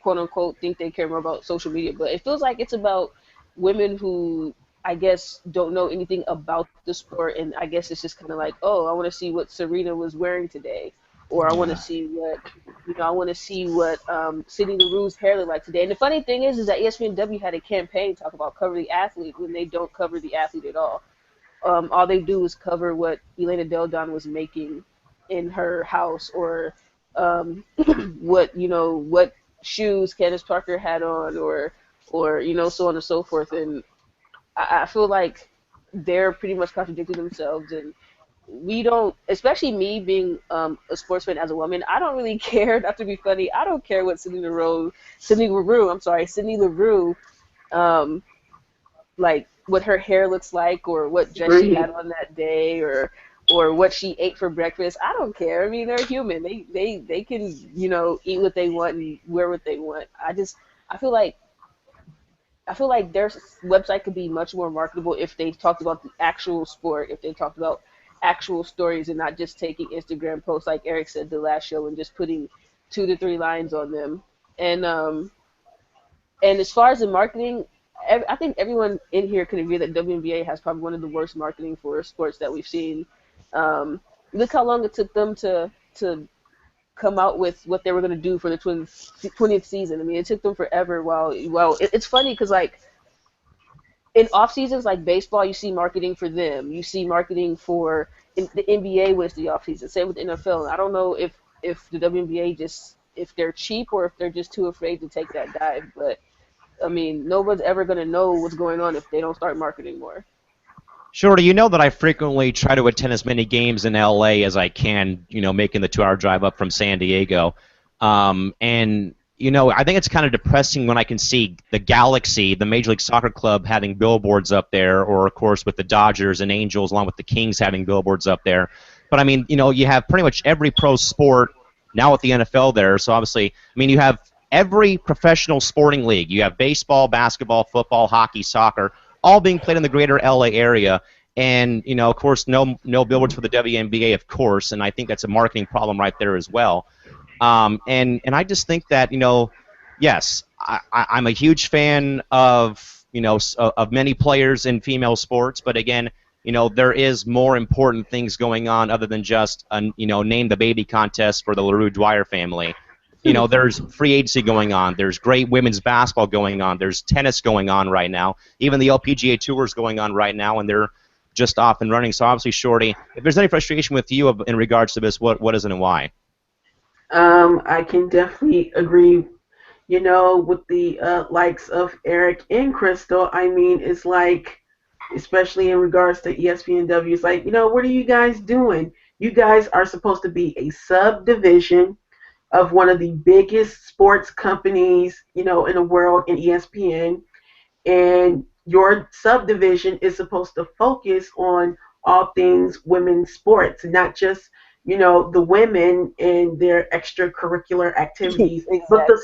quote unquote think they care more about social media, but it feels like it's about women who I guess don't know anything about the sport, and I guess it's just kind of like, oh, I want to see what Serena was wearing today, or I want to see what Sydney LaRue's hair looked like today. And the funny thing is that ESPNW had a campaign talk about cover the athlete when they don't cover the athlete at all. All they do is cover what Elena Del Don was making in her house, or what shoes Candace Parker had on, or so on and so forth. And I feel like they're pretty much contradicting themselves, and we don't, especially me being a sports fan as a woman, I don't really care, not to be funny, I don't care what Sydney LaRue, like what her hair looks like, or what dress she had on that day, or what she ate for breakfast. I don't care. I mean, they're human. They can, eat what they want and wear what they want. I feel like their website could be much more marketable if they talked about the actual sport, if they talked about actual stories and not just taking Instagram posts like Eric said the last show and just putting 2 to 3 lines on them. And as far as the marketing, I think everyone in here can agree that WNBA has probably one of the worst marketing for sports that we've seen. Look how long it took them to come out with what they were going to do for the 20th season. I mean, it took them forever. It's funny because, like, in off seasons like baseball, you see marketing for them. You see marketing for the NBA when it's the off season. Same with the NFL. I don't know if the WNBA if they're cheap or if they're just too afraid to take that dive. But I mean, nobody's ever going to know what's going on if they don't start marketing more. Shorty, you know that I frequently try to attend as many games in LA as I can, making the 2-hour drive up from San Diego. And, I think it's kind of depressing when I can see the Galaxy, the Major League Soccer club, having billboards up there, or, of course, with the Dodgers and Angels, along with the Kings having billboards up there. But, I mean, you have pretty much every pro sport now with the NFL there. So, obviously, I mean, you have every professional sporting league. You have baseball, basketball, football, hockey, soccer, all being played in the greater LA area. And, of course, no billboards for the WNBA, of course, and I think that's a marketing problem right there as well. And I just think that, yes, I'm a huge fan of, of many players in female sports, but again, there is more important things going on other than just, name the baby contest for the LaRue Dwyer family. There's free agency going on. There's great women's basketball going on. There's tennis going on right now. Even the LPGA Tour is going on right now, and they're just off and running. So obviously, Shorty, if there's any frustration with you in regards to this, what is it and why? I can definitely agree, with the likes of Eric and Crystal. I mean, it's like, especially in regards to ESPNW, it's like, what are you guys doing? You guys are supposed to be a subdivision of one of the biggest sports companies, in the world, in ESPN, and your subdivision is supposed to focus on all things women's sports, not just, the women and their extracurricular activities, Exactly. but the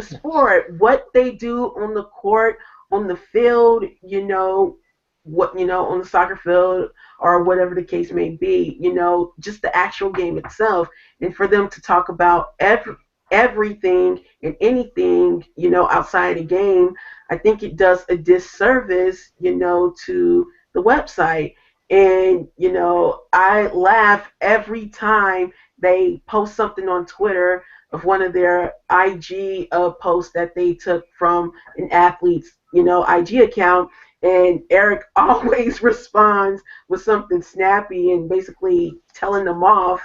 sport, what they do on the court, on the field, on the soccer field or whatever the case may be, just the actual game itself, and for them to talk about everything and anything, outside the game, I think it does a disservice, to the website. And, I laugh every time they post something on Twitter of one of their IG posts that they took from an athlete's, IG account, and Eric always responds with something snappy and basically telling them off.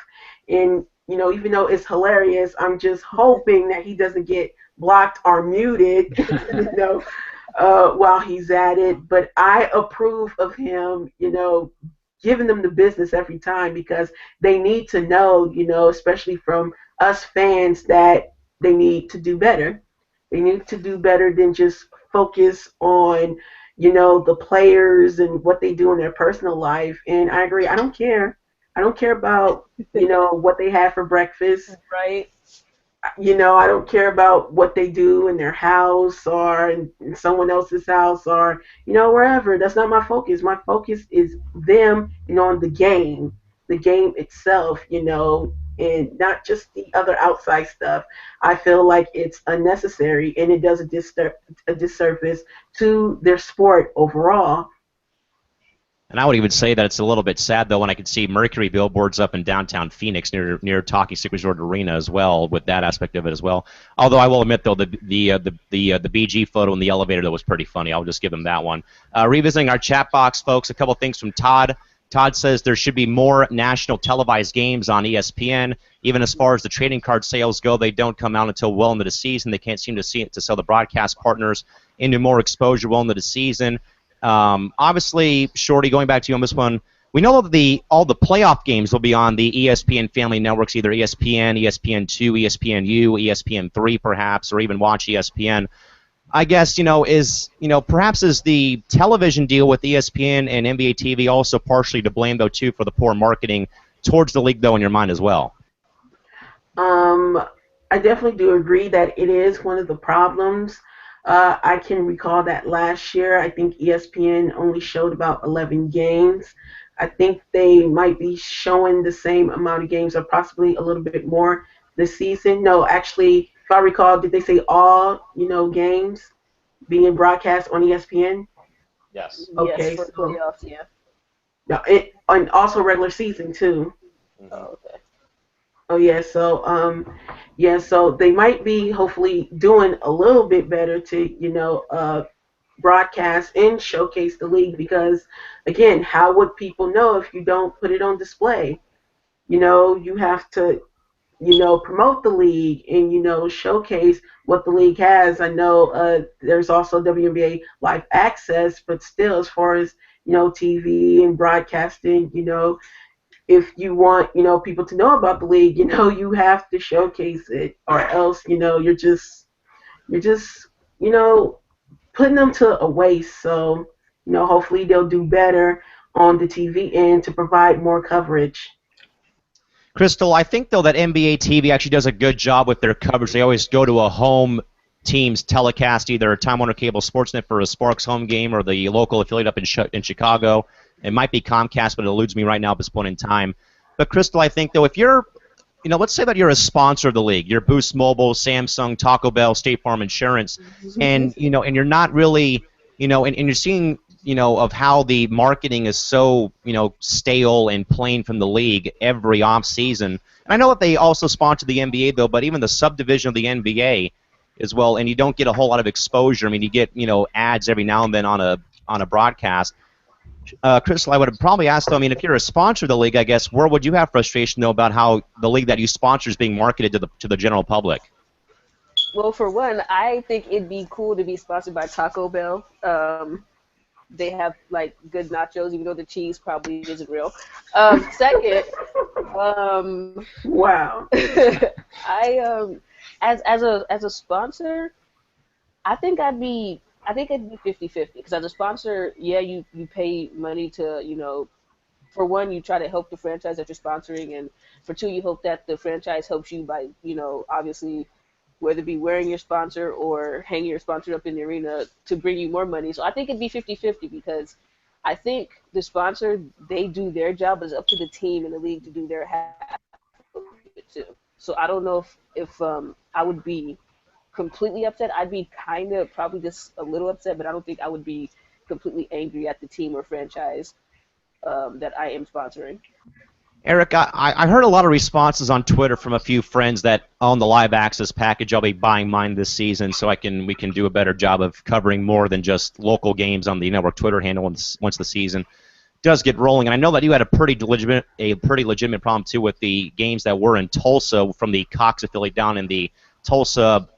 And, even though it's hilarious, I'm just hoping that he doesn't get blocked or muted, while he's at it. But I approve of him, giving them the business every time, because they need to know, especially from us fans, that they need to do better. They need to do better than just focus on, the players and what they do in their personal life. And I agree. I don't care. I don't care about, what they have for breakfast. Right. I don't care about what they do in their house or in someone else's house or, wherever. That's not my focus. My focus is them, on the game itself, and not just the other outside stuff. I feel like it's unnecessary, and it does a disservice to their sport overall. And I would even say that it's a little bit sad, though, when I could see Mercury billboards up in downtown Phoenix near Talking Stick Resort Arena as well, with that aspect of it as well. Although I will admit, though, the BG photo in the elevator, that was pretty funny. I'll just give them that one. Revisiting our chat box, folks, a couple things from Todd. Todd says there should be more national televised games on ESPN. Even as far as the trading card sales go, they don't come out until well into the season. They can't seem to sell the broadcast partners into more exposure well into the season. Obviously, Shorty, going back to you on this one, we know that all the playoff games will be on the ESPN family networks, either ESPN, ESPN2, ESPNU, ESPN3 perhaps, or even Watch ESPN. I guess, perhaps is the television deal with ESPN and NBA TV also partially to blame, though, too, for the poor marketing towards the league, though, in your mind as well? I definitely do agree that it is one of the problems. I can recall that last year, I think ESPN only showed about 11 games. I think they might be showing the same amount of games or possibly a little bit more this season. No, actually, if I recall, did they say all, games being broadcast on ESPN? Yes. Okay. Yes, for playoffs, yeah. No, and also regular season too. Oh, okay. Oh so they might be hopefully doing a little bit better to, broadcast and showcase the league, because again, how would people know if you don't put it on display? You have to, promote the league and, showcase what the league has. I know there's also WNBA Live Access, but still, as far as, TV and broadcasting, if you want, people to know about the league, you have to showcase it, or else, you're just, you know, putting them to a waste. So, hopefully they'll do better on the TV end to provide more coverage. Crystal, I think, though, that NBA TV actually does a good job with their coverage. They always go to a home team's telecast, either Time Warner Cable Sportsnet for a Sparks home game or the local affiliate up in Chicago. It might be Comcast, but it eludes me right now at this point in time. But, Crystal, I think, though, if you're, let's say that you're a sponsor of the league. You're Boost Mobile, Samsung, Taco Bell, State Farm Insurance, and, and you're not really, and you're seeing, of how the marketing is so, stale and plain from the league every off season. And I know that they also sponsor the NBA, though, but even the subdivision of the NBA as well, and you don't get a whole lot of exposure. I mean, you get, ads every now and then on a broadcast. Crystal, I would probably ask, though, I mean, if you're a sponsor of the league, I guess, where would you have frustration, though, about how the league that you sponsor is being marketed to the general public? Well, for one, I think it'd be cool to be sponsored by Taco Bell. They have like good nachos, even though the cheese probably isn't real. Second, Wow. as a sponsor, I think it'd be 50-50, because as a sponsor, yeah, you pay money to, for one, you try to help the franchise that you're sponsoring, and for two, you hope that the franchise helps you by, obviously whether it be wearing your sponsor or hanging your sponsor up in the arena to bring you more money. So I think it'd be 50-50 because I think the sponsor, they do their job, but it's up to the team and the league to do their half of it too. So I don't know if I would be completely upset. I'd be kind of probably just a little upset, but I don't think I would be completely angry at the team or franchise that I am sponsoring. Eric, I heard a lot of responses on Twitter from a few friends that on the live access package I'll be buying mine this season so we can do a better job of covering more than just local games on the network Twitter handle once the season does get rolling. And I know that you had a pretty legitimate problem too with the games that were in Tulsa from the Cox affiliate down in the Tulsa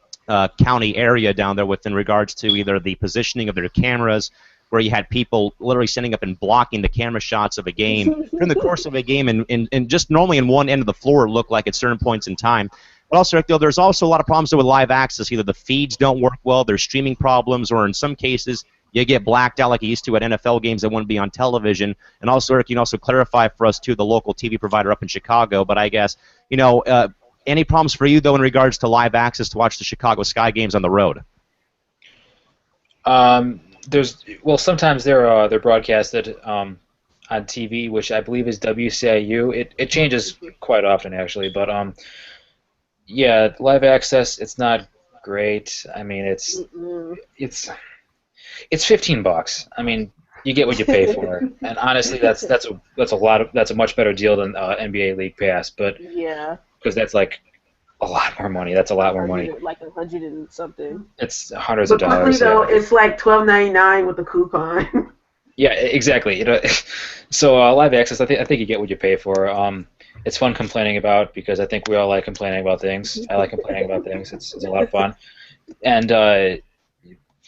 county area down there in regards to either the positioning of their cameras, where you had people literally standing up and blocking the camera shots of a game during the course of a game, and just normally in one end of the floor it looked like at certain points in time. But also, Rick, though, there's also a lot of problems with live access. Either the feeds don't work well, there's streaming problems, or in some cases you get blacked out like you used to at NFL games that wouldn't be on television. And also, Eric, you can also clarify for us, too, the local TV provider up in Chicago. But I guess, any problems for you, though, in regards to live access to watch the Chicago Sky games on the road? Sometimes they're broadcasted on TV, which I believe is WCIU. It changes quite often actually, but yeah, live access, it's not great. I mean, it's $15. I mean, you get what you pay for, and honestly, that's a much better deal than NBA League Pass, but Yeah. because that's like a lot more money. That's a lot more money. Like 100 and something. It's hundreds But of quickly dollars. though, Yeah. it's like $12.99 with a coupon. Yeah, exactly. So live access, I think you get what you pay for. It's fun complaining about because I think we all like complaining about things. I like complaining about things. It's a lot of fun, and I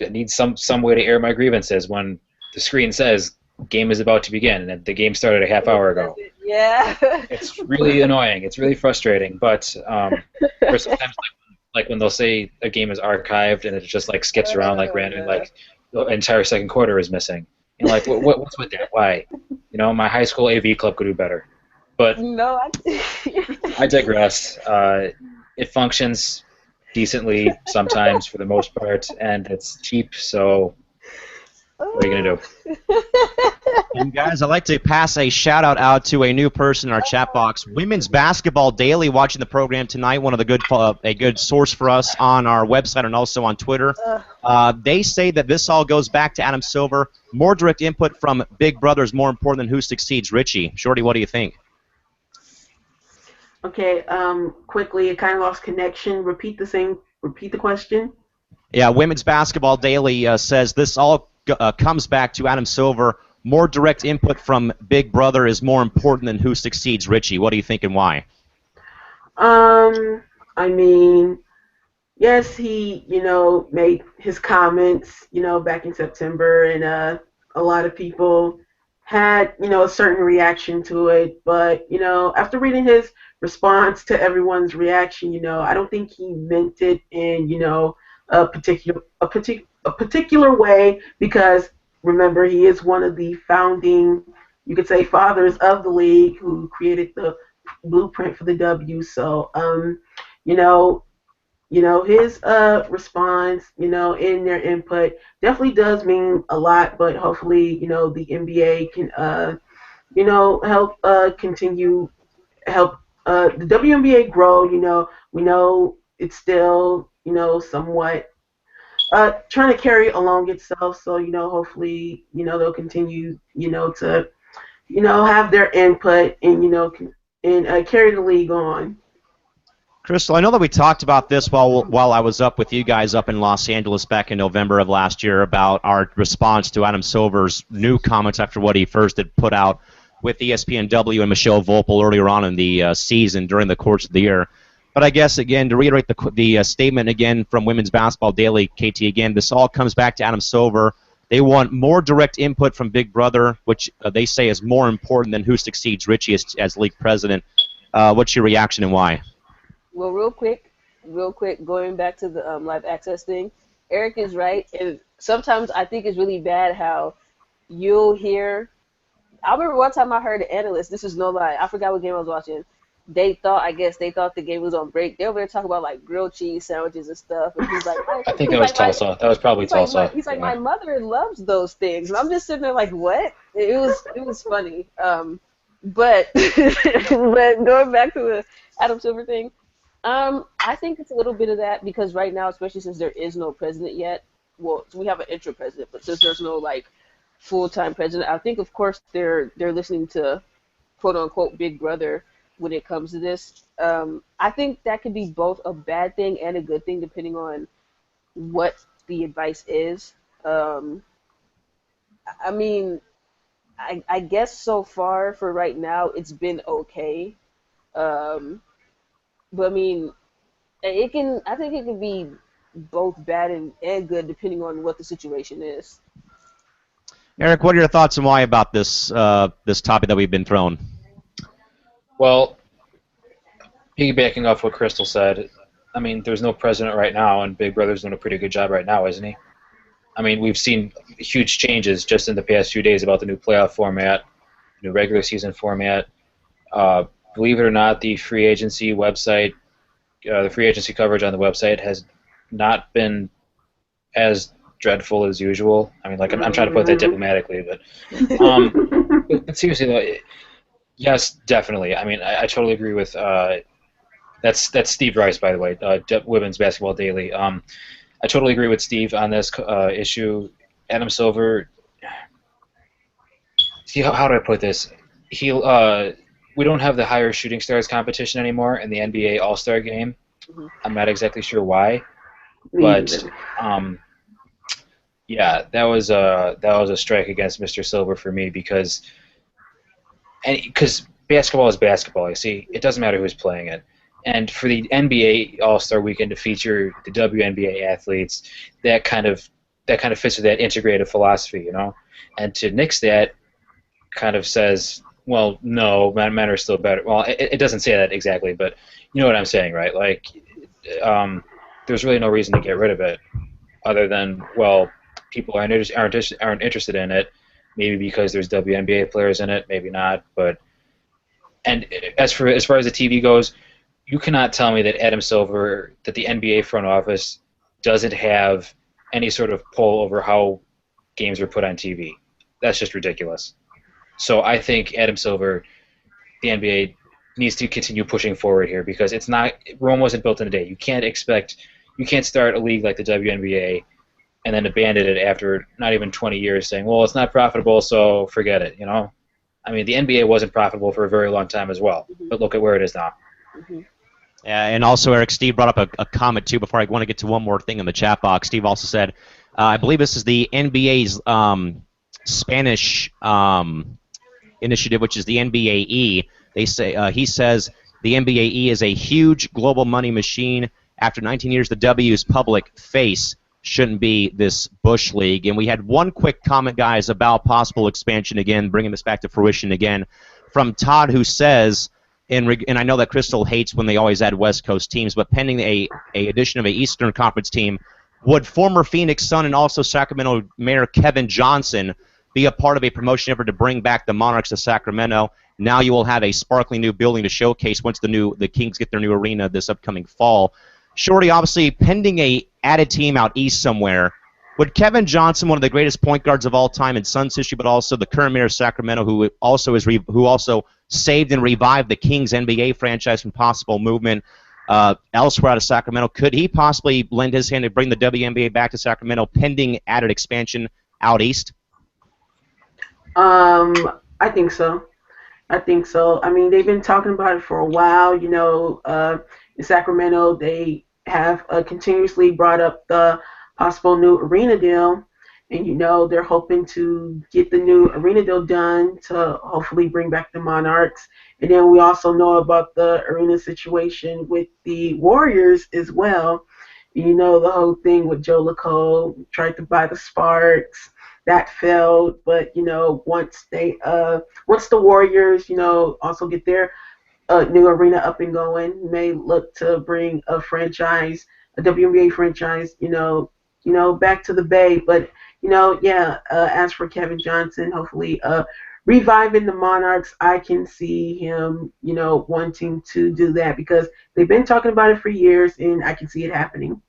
need some way to air my grievances when the screen says game is about to begin and the game started a half hour ago. Yeah. It's really annoying. It's really frustrating. But or sometimes like when they'll say a game is archived and it just like skips around like randomly, like the entire second quarter is missing. And like what's with that? Why? My high school AV club could do better. But No, I digress. It functions decently sometimes for the most part, and it's cheap, so what are you going to do? And guys, I'd like to pass a shout out to a new person in our chat box. Women's Basketball Daily watching the program tonight. One of the a good source for us on our website and also on Twitter. They say that this all goes back to Adam Silver. More direct input from Big Brother is more important than who succeeds. Richie, Shorty, what do you think? Okay, quickly, it kind of lost connection. Repeat the question. Yeah, Women's Basketball Daily says this all comes back to Adam Silver. More direct input from Big Brother is more important than who succeeds. Richie, what do you think and why? I mean, yes, he, made his comments, back in September, and a lot of people had, a certain reaction to it. But, after reading his response to everyone's reaction, I don't think he meant it in, a particular way, because remember, he is one of the founding, you could say, fathers of the league who created the blueprint for the W. So, his response, in their input definitely does mean a lot. But hopefully, the NBA can, help help the WNBA grow. We know it's still, somewhat trying to carry along itself. So, hopefully, they'll continue, to, have their input and, and carry the league on. Crystal, I know that we talked about this while I was up with you guys up in Los Angeles back in November of last year about our response to Adam Silver's new comments after what he first had put out with ESPNW and Michelle Vopel earlier on in the season during the course of the year. But I guess, again, to reiterate the statement again from Women's Basketball Daily, KT, again, this all comes back to Adam Silver. They want more direct input from Big Brother, which they say is more important than who succeeds Richie as league president. What's your reaction and why? Well, real quick, going back to the live access thing, Eric is right. And sometimes I think it's really bad how you'll hear. I remember one time I heard an analyst, this is no lie, I forgot what game I was watching, I guess they thought the game was on break. They were there talking about like grilled cheese sandwiches and stuff, and he's like, I think that was Tulsa. That was probably Tulsa. he's like, Yeah. my mother loves those things, and I'm just sitting there like, what? It was funny. But but going back to the Adam Silver thing, I think it's a little bit of that because right now, especially since there is no president yet, well, we have an interim president, but since there's no like full-time president, I think of course they're listening to quote unquote Big Brother when it comes to this. I think that could be both a bad thing and a good thing depending on what the advice is. I mean, I guess so far for right now it's been okay. Um, but I mean, I think it can be both bad and good depending on what the situation is. Eric, what are your thoughts and why about this topic that we've been thrown? Well, piggybacking off what Crystal said, I mean, there's no president right now, and Big Brother's doing a pretty good job right now, isn't he? I mean, we've seen huge changes just in the past few days about the new playoff format, new regular season format. Believe it or not, the free agency website, the free agency coverage on the website has not been as dreadful as usual. I mean, like I'm trying to put that diplomatically, but seriously though, yes, definitely. I mean, I totally agree with that's Steve Rice, by the way, Women's Basketball Daily. I totally agree with Steve on this issue. Adam Silver. See, how do I put this? We don't have the higher shooting stars competition anymore in the NBA All-Star game. Mhm. I'm not exactly sure why, but yeah, that was a strike against Mr. Silver for me because basketball is basketball. You see, it doesn't matter who's playing it. And for the NBA All-Star Weekend to feature the WNBA athletes, that kind of fits with that integrated philosophy, you know. And to nix that kind of says, well, no, men are still better. Well, it doesn't say that exactly, but you know what I'm saying, right? Like, there's really no reason to get rid of it, other than, well, people aren't interested in it, maybe because there's WNBA players in it, maybe not. But and as far as the TV goes, you cannot tell me that that the NBA front office doesn't have any sort of pull over how games are put on TV. That's just ridiculous. So I think Adam Silver, the NBA, needs to continue pushing forward here because it's not Rome wasn't built in a day. You can't start a league like the WNBA and then abandon it after not even 20 years saying, well, it's not profitable, so forget it, you know? I mean, the NBA wasn't profitable for a very long time as well, but look at where it is now. Mm-hmm. And also, Eric, Steve brought up a comment, too, before I want to get to one more thing in the chat box. Steve also said, I believe this is the NBA's Spanish initiative, which is the NBAE. He says the NBAE is a huge global money machine. After 19 years, the W's public face shouldn't be this Bush League. And we had one quick comment, guys, about possible expansion again, bringing this back to fruition again, from Todd, who says, and I know that Crystal hates when they always add West Coast teams, but pending a addition of a Eastern Conference team, would former Phoenix Sun and also Sacramento Mayor Kevin Johnson be a part of a promotion effort to bring back the Monarchs to Sacramento? Now you will have a sparkling new building to showcase once the Kings get their new arena this upcoming fall. Shorty, obviously, pending a added team out east somewhere, would Kevin Johnson, one of the greatest point guards of all time in Suns history, but also the current mayor of Sacramento, who also saved and revived the Kings NBA franchise from possible movement elsewhere out of Sacramento, could he possibly lend his hand to bring the WNBA back to Sacramento pending added expansion out east? I think so. I mean, they've been talking about it for a while. You know, in Sacramento, they have continuously brought up the possible new arena deal. And, you know, they're hoping to get the new arena deal done to hopefully bring back the Monarchs. And then we also know about the arena situation with the Warriors as well. You know, the whole thing with Joe LaCole tried to buy the Sparks. That failed, but you know, once the Warriors, you know, also get their new arena up and going, may look to bring a WNBA franchise, back to the Bay. But you know, yeah. As for Kevin Johnson, hopefully, reviving the Monarchs, I can see him, wanting to do that because they've been talking about it for years, and I can see it happening.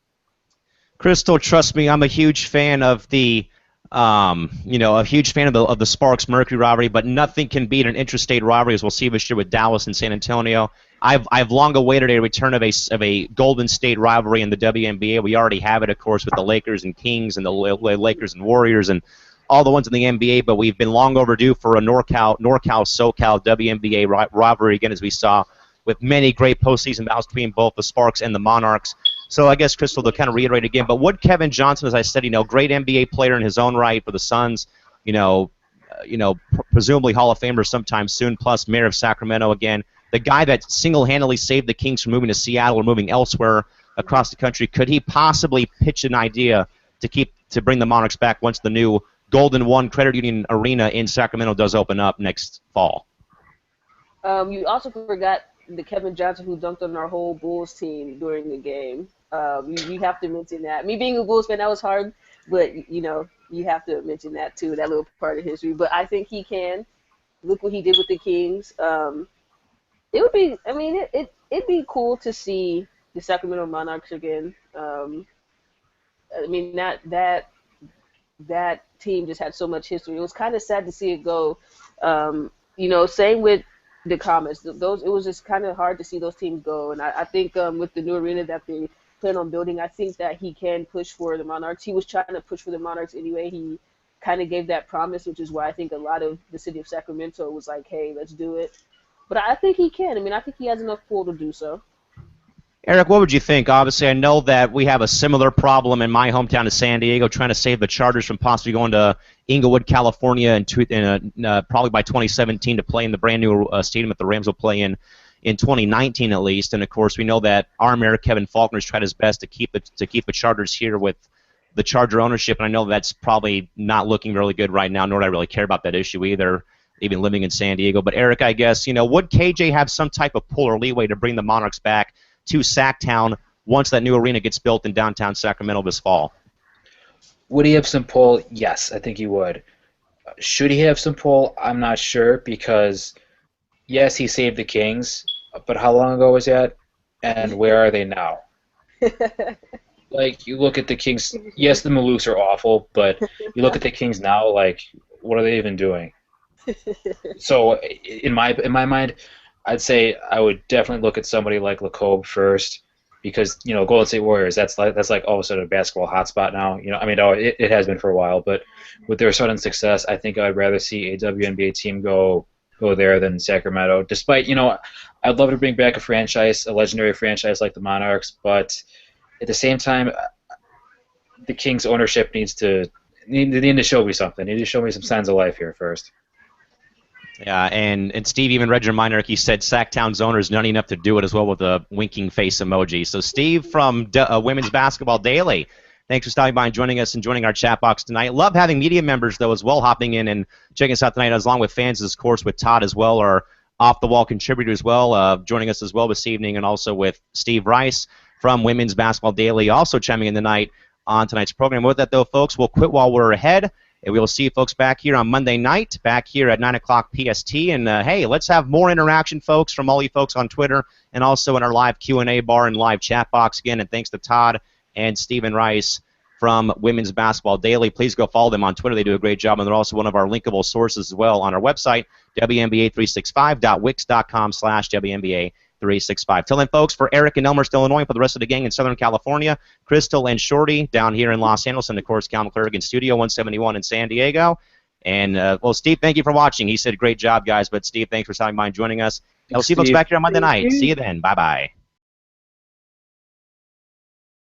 Crystal, trust me, I'm a huge fan of the, a huge fan of the Sparks Mercury rivalry, but nothing can beat an interstate rivalry, as we'll see this year with Dallas and San Antonio. I've long awaited a return of a Golden State rivalry in the WNBA. We already have it, of course, with the Lakers and Kings and the Lakers and Warriors and all the ones in the NBA, but we've been long overdue for a NorCal SoCal WNBA rivalry again, as we saw with many great postseason battles between both the Sparks and the Monarchs. So I guess, Crystal, to kind of reiterate again, but would Kevin Johnson, as I said, great NBA player in his own right for the Suns, presumably Hall of Famer sometime soon, plus mayor of Sacramento again, the guy that single-handedly saved the Kings from moving to Seattle or moving elsewhere across the country, could he possibly pitch an idea to bring the Monarchs back once the new Golden One Credit Union Arena in Sacramento does open up next fall? You also forgot the Kevin Johnson who dunked on our whole Bulls team during the game. You have to mention that. Me being a Bulls fan, that was hard, but you have to mention that too, that little part of history. But I think he can. Look what he did with the Kings. It would be, it'd be cool to see the Sacramento Monarchs again. That team just had so much history. It was kind of sad to see it go. Same with the Comets. It was just kind of hard to see those teams go. And I think with the new arena that they plan on building, I think that he can push for the Monarchs. He was trying to push for the Monarchs anyway. He kind of gave that promise, which is why I think a lot of the city of Sacramento was like, hey, let's do it. But I think he can. I think he has enough pull to do so. Eric, what would you think? Obviously, I know that we have a similar problem in my hometown of San Diego, trying to save the Chargers from possibly going to Inglewood, California, probably by 2017 to play in the brand new stadium that the Rams will play in 2019 at least. And of course, we know that our mayor Kevin Faulkner has tried his best to keep the Chargers here with the Charger ownership, and I know that's probably not looking really good right now. Nor do I really care about that issue either, even living in San Diego. But Eric, I guess would KJ have some type of pull or leeway to bring the Monarchs back to Sacktown once that new arena gets built in downtown Sacramento this fall? Would he have some pull? Yes, I think he would. Should he have some pull? I'm not sure because, yes, he saved the Kings, but how long ago was that? And where are they now? Like, you look at the Kings, yes, the Maloofs are awful, but you look at the Kings now, like, what are they even doing? So, in my mind, I'd say I would definitely look at somebody like LeCobe first, because Golden State Warriors, that's like all of a sudden a basketball hotspot now. It has been for a while, but with their sudden success, I think I'd rather see a WNBA team go there than Sacramento. Despite I'd love to bring back a legendary franchise like the Monarchs, but at the same time, the Kings ownership need to show me something. They need to show me some signs of life here first. Yeah, and Steve even read your reminder. He said Sacktown's owner is nutty enough to do it as well with a winking face emoji. So Steve from Women's Basketball Daily, thanks for stopping by and joining us and joining our chat box tonight. Love having media members, though, as well, hopping in and checking us out tonight, along with fans, of course, with Todd as well, our off-the-wall contributor as well, joining us as well this evening, and also with Steve Rice from Women's Basketball Daily, also chiming in tonight on tonight's program. With that, though, folks, we'll quit while we're ahead. And we will see you folks back here on Monday night, back here at 9 o'clock PST. And, hey, let's have more interaction, folks, from all you folks on Twitter and also in our live Q&A bar and live chat box again. And thanks to Todd and Stephen Rice from Women's Basketball Daily. Please go follow them on Twitter. They do a great job, and they're also one of our linkable sources as well on our website, WNBA365.wix.com/WNBA365. Till then, folks, for Eric in Elmhurst, Illinois, for the rest of the gang in Southern California, Crystal and Shorty down here in Los Angeles, and, of course, Cal McClurg in Studio 171 in San Diego. And, well, Steve, thank you for watching. He said, great job, guys. But, Steve, thanks for stopping by and joining us. I'll see you folks back here on Monday night. See you then. Bye-bye.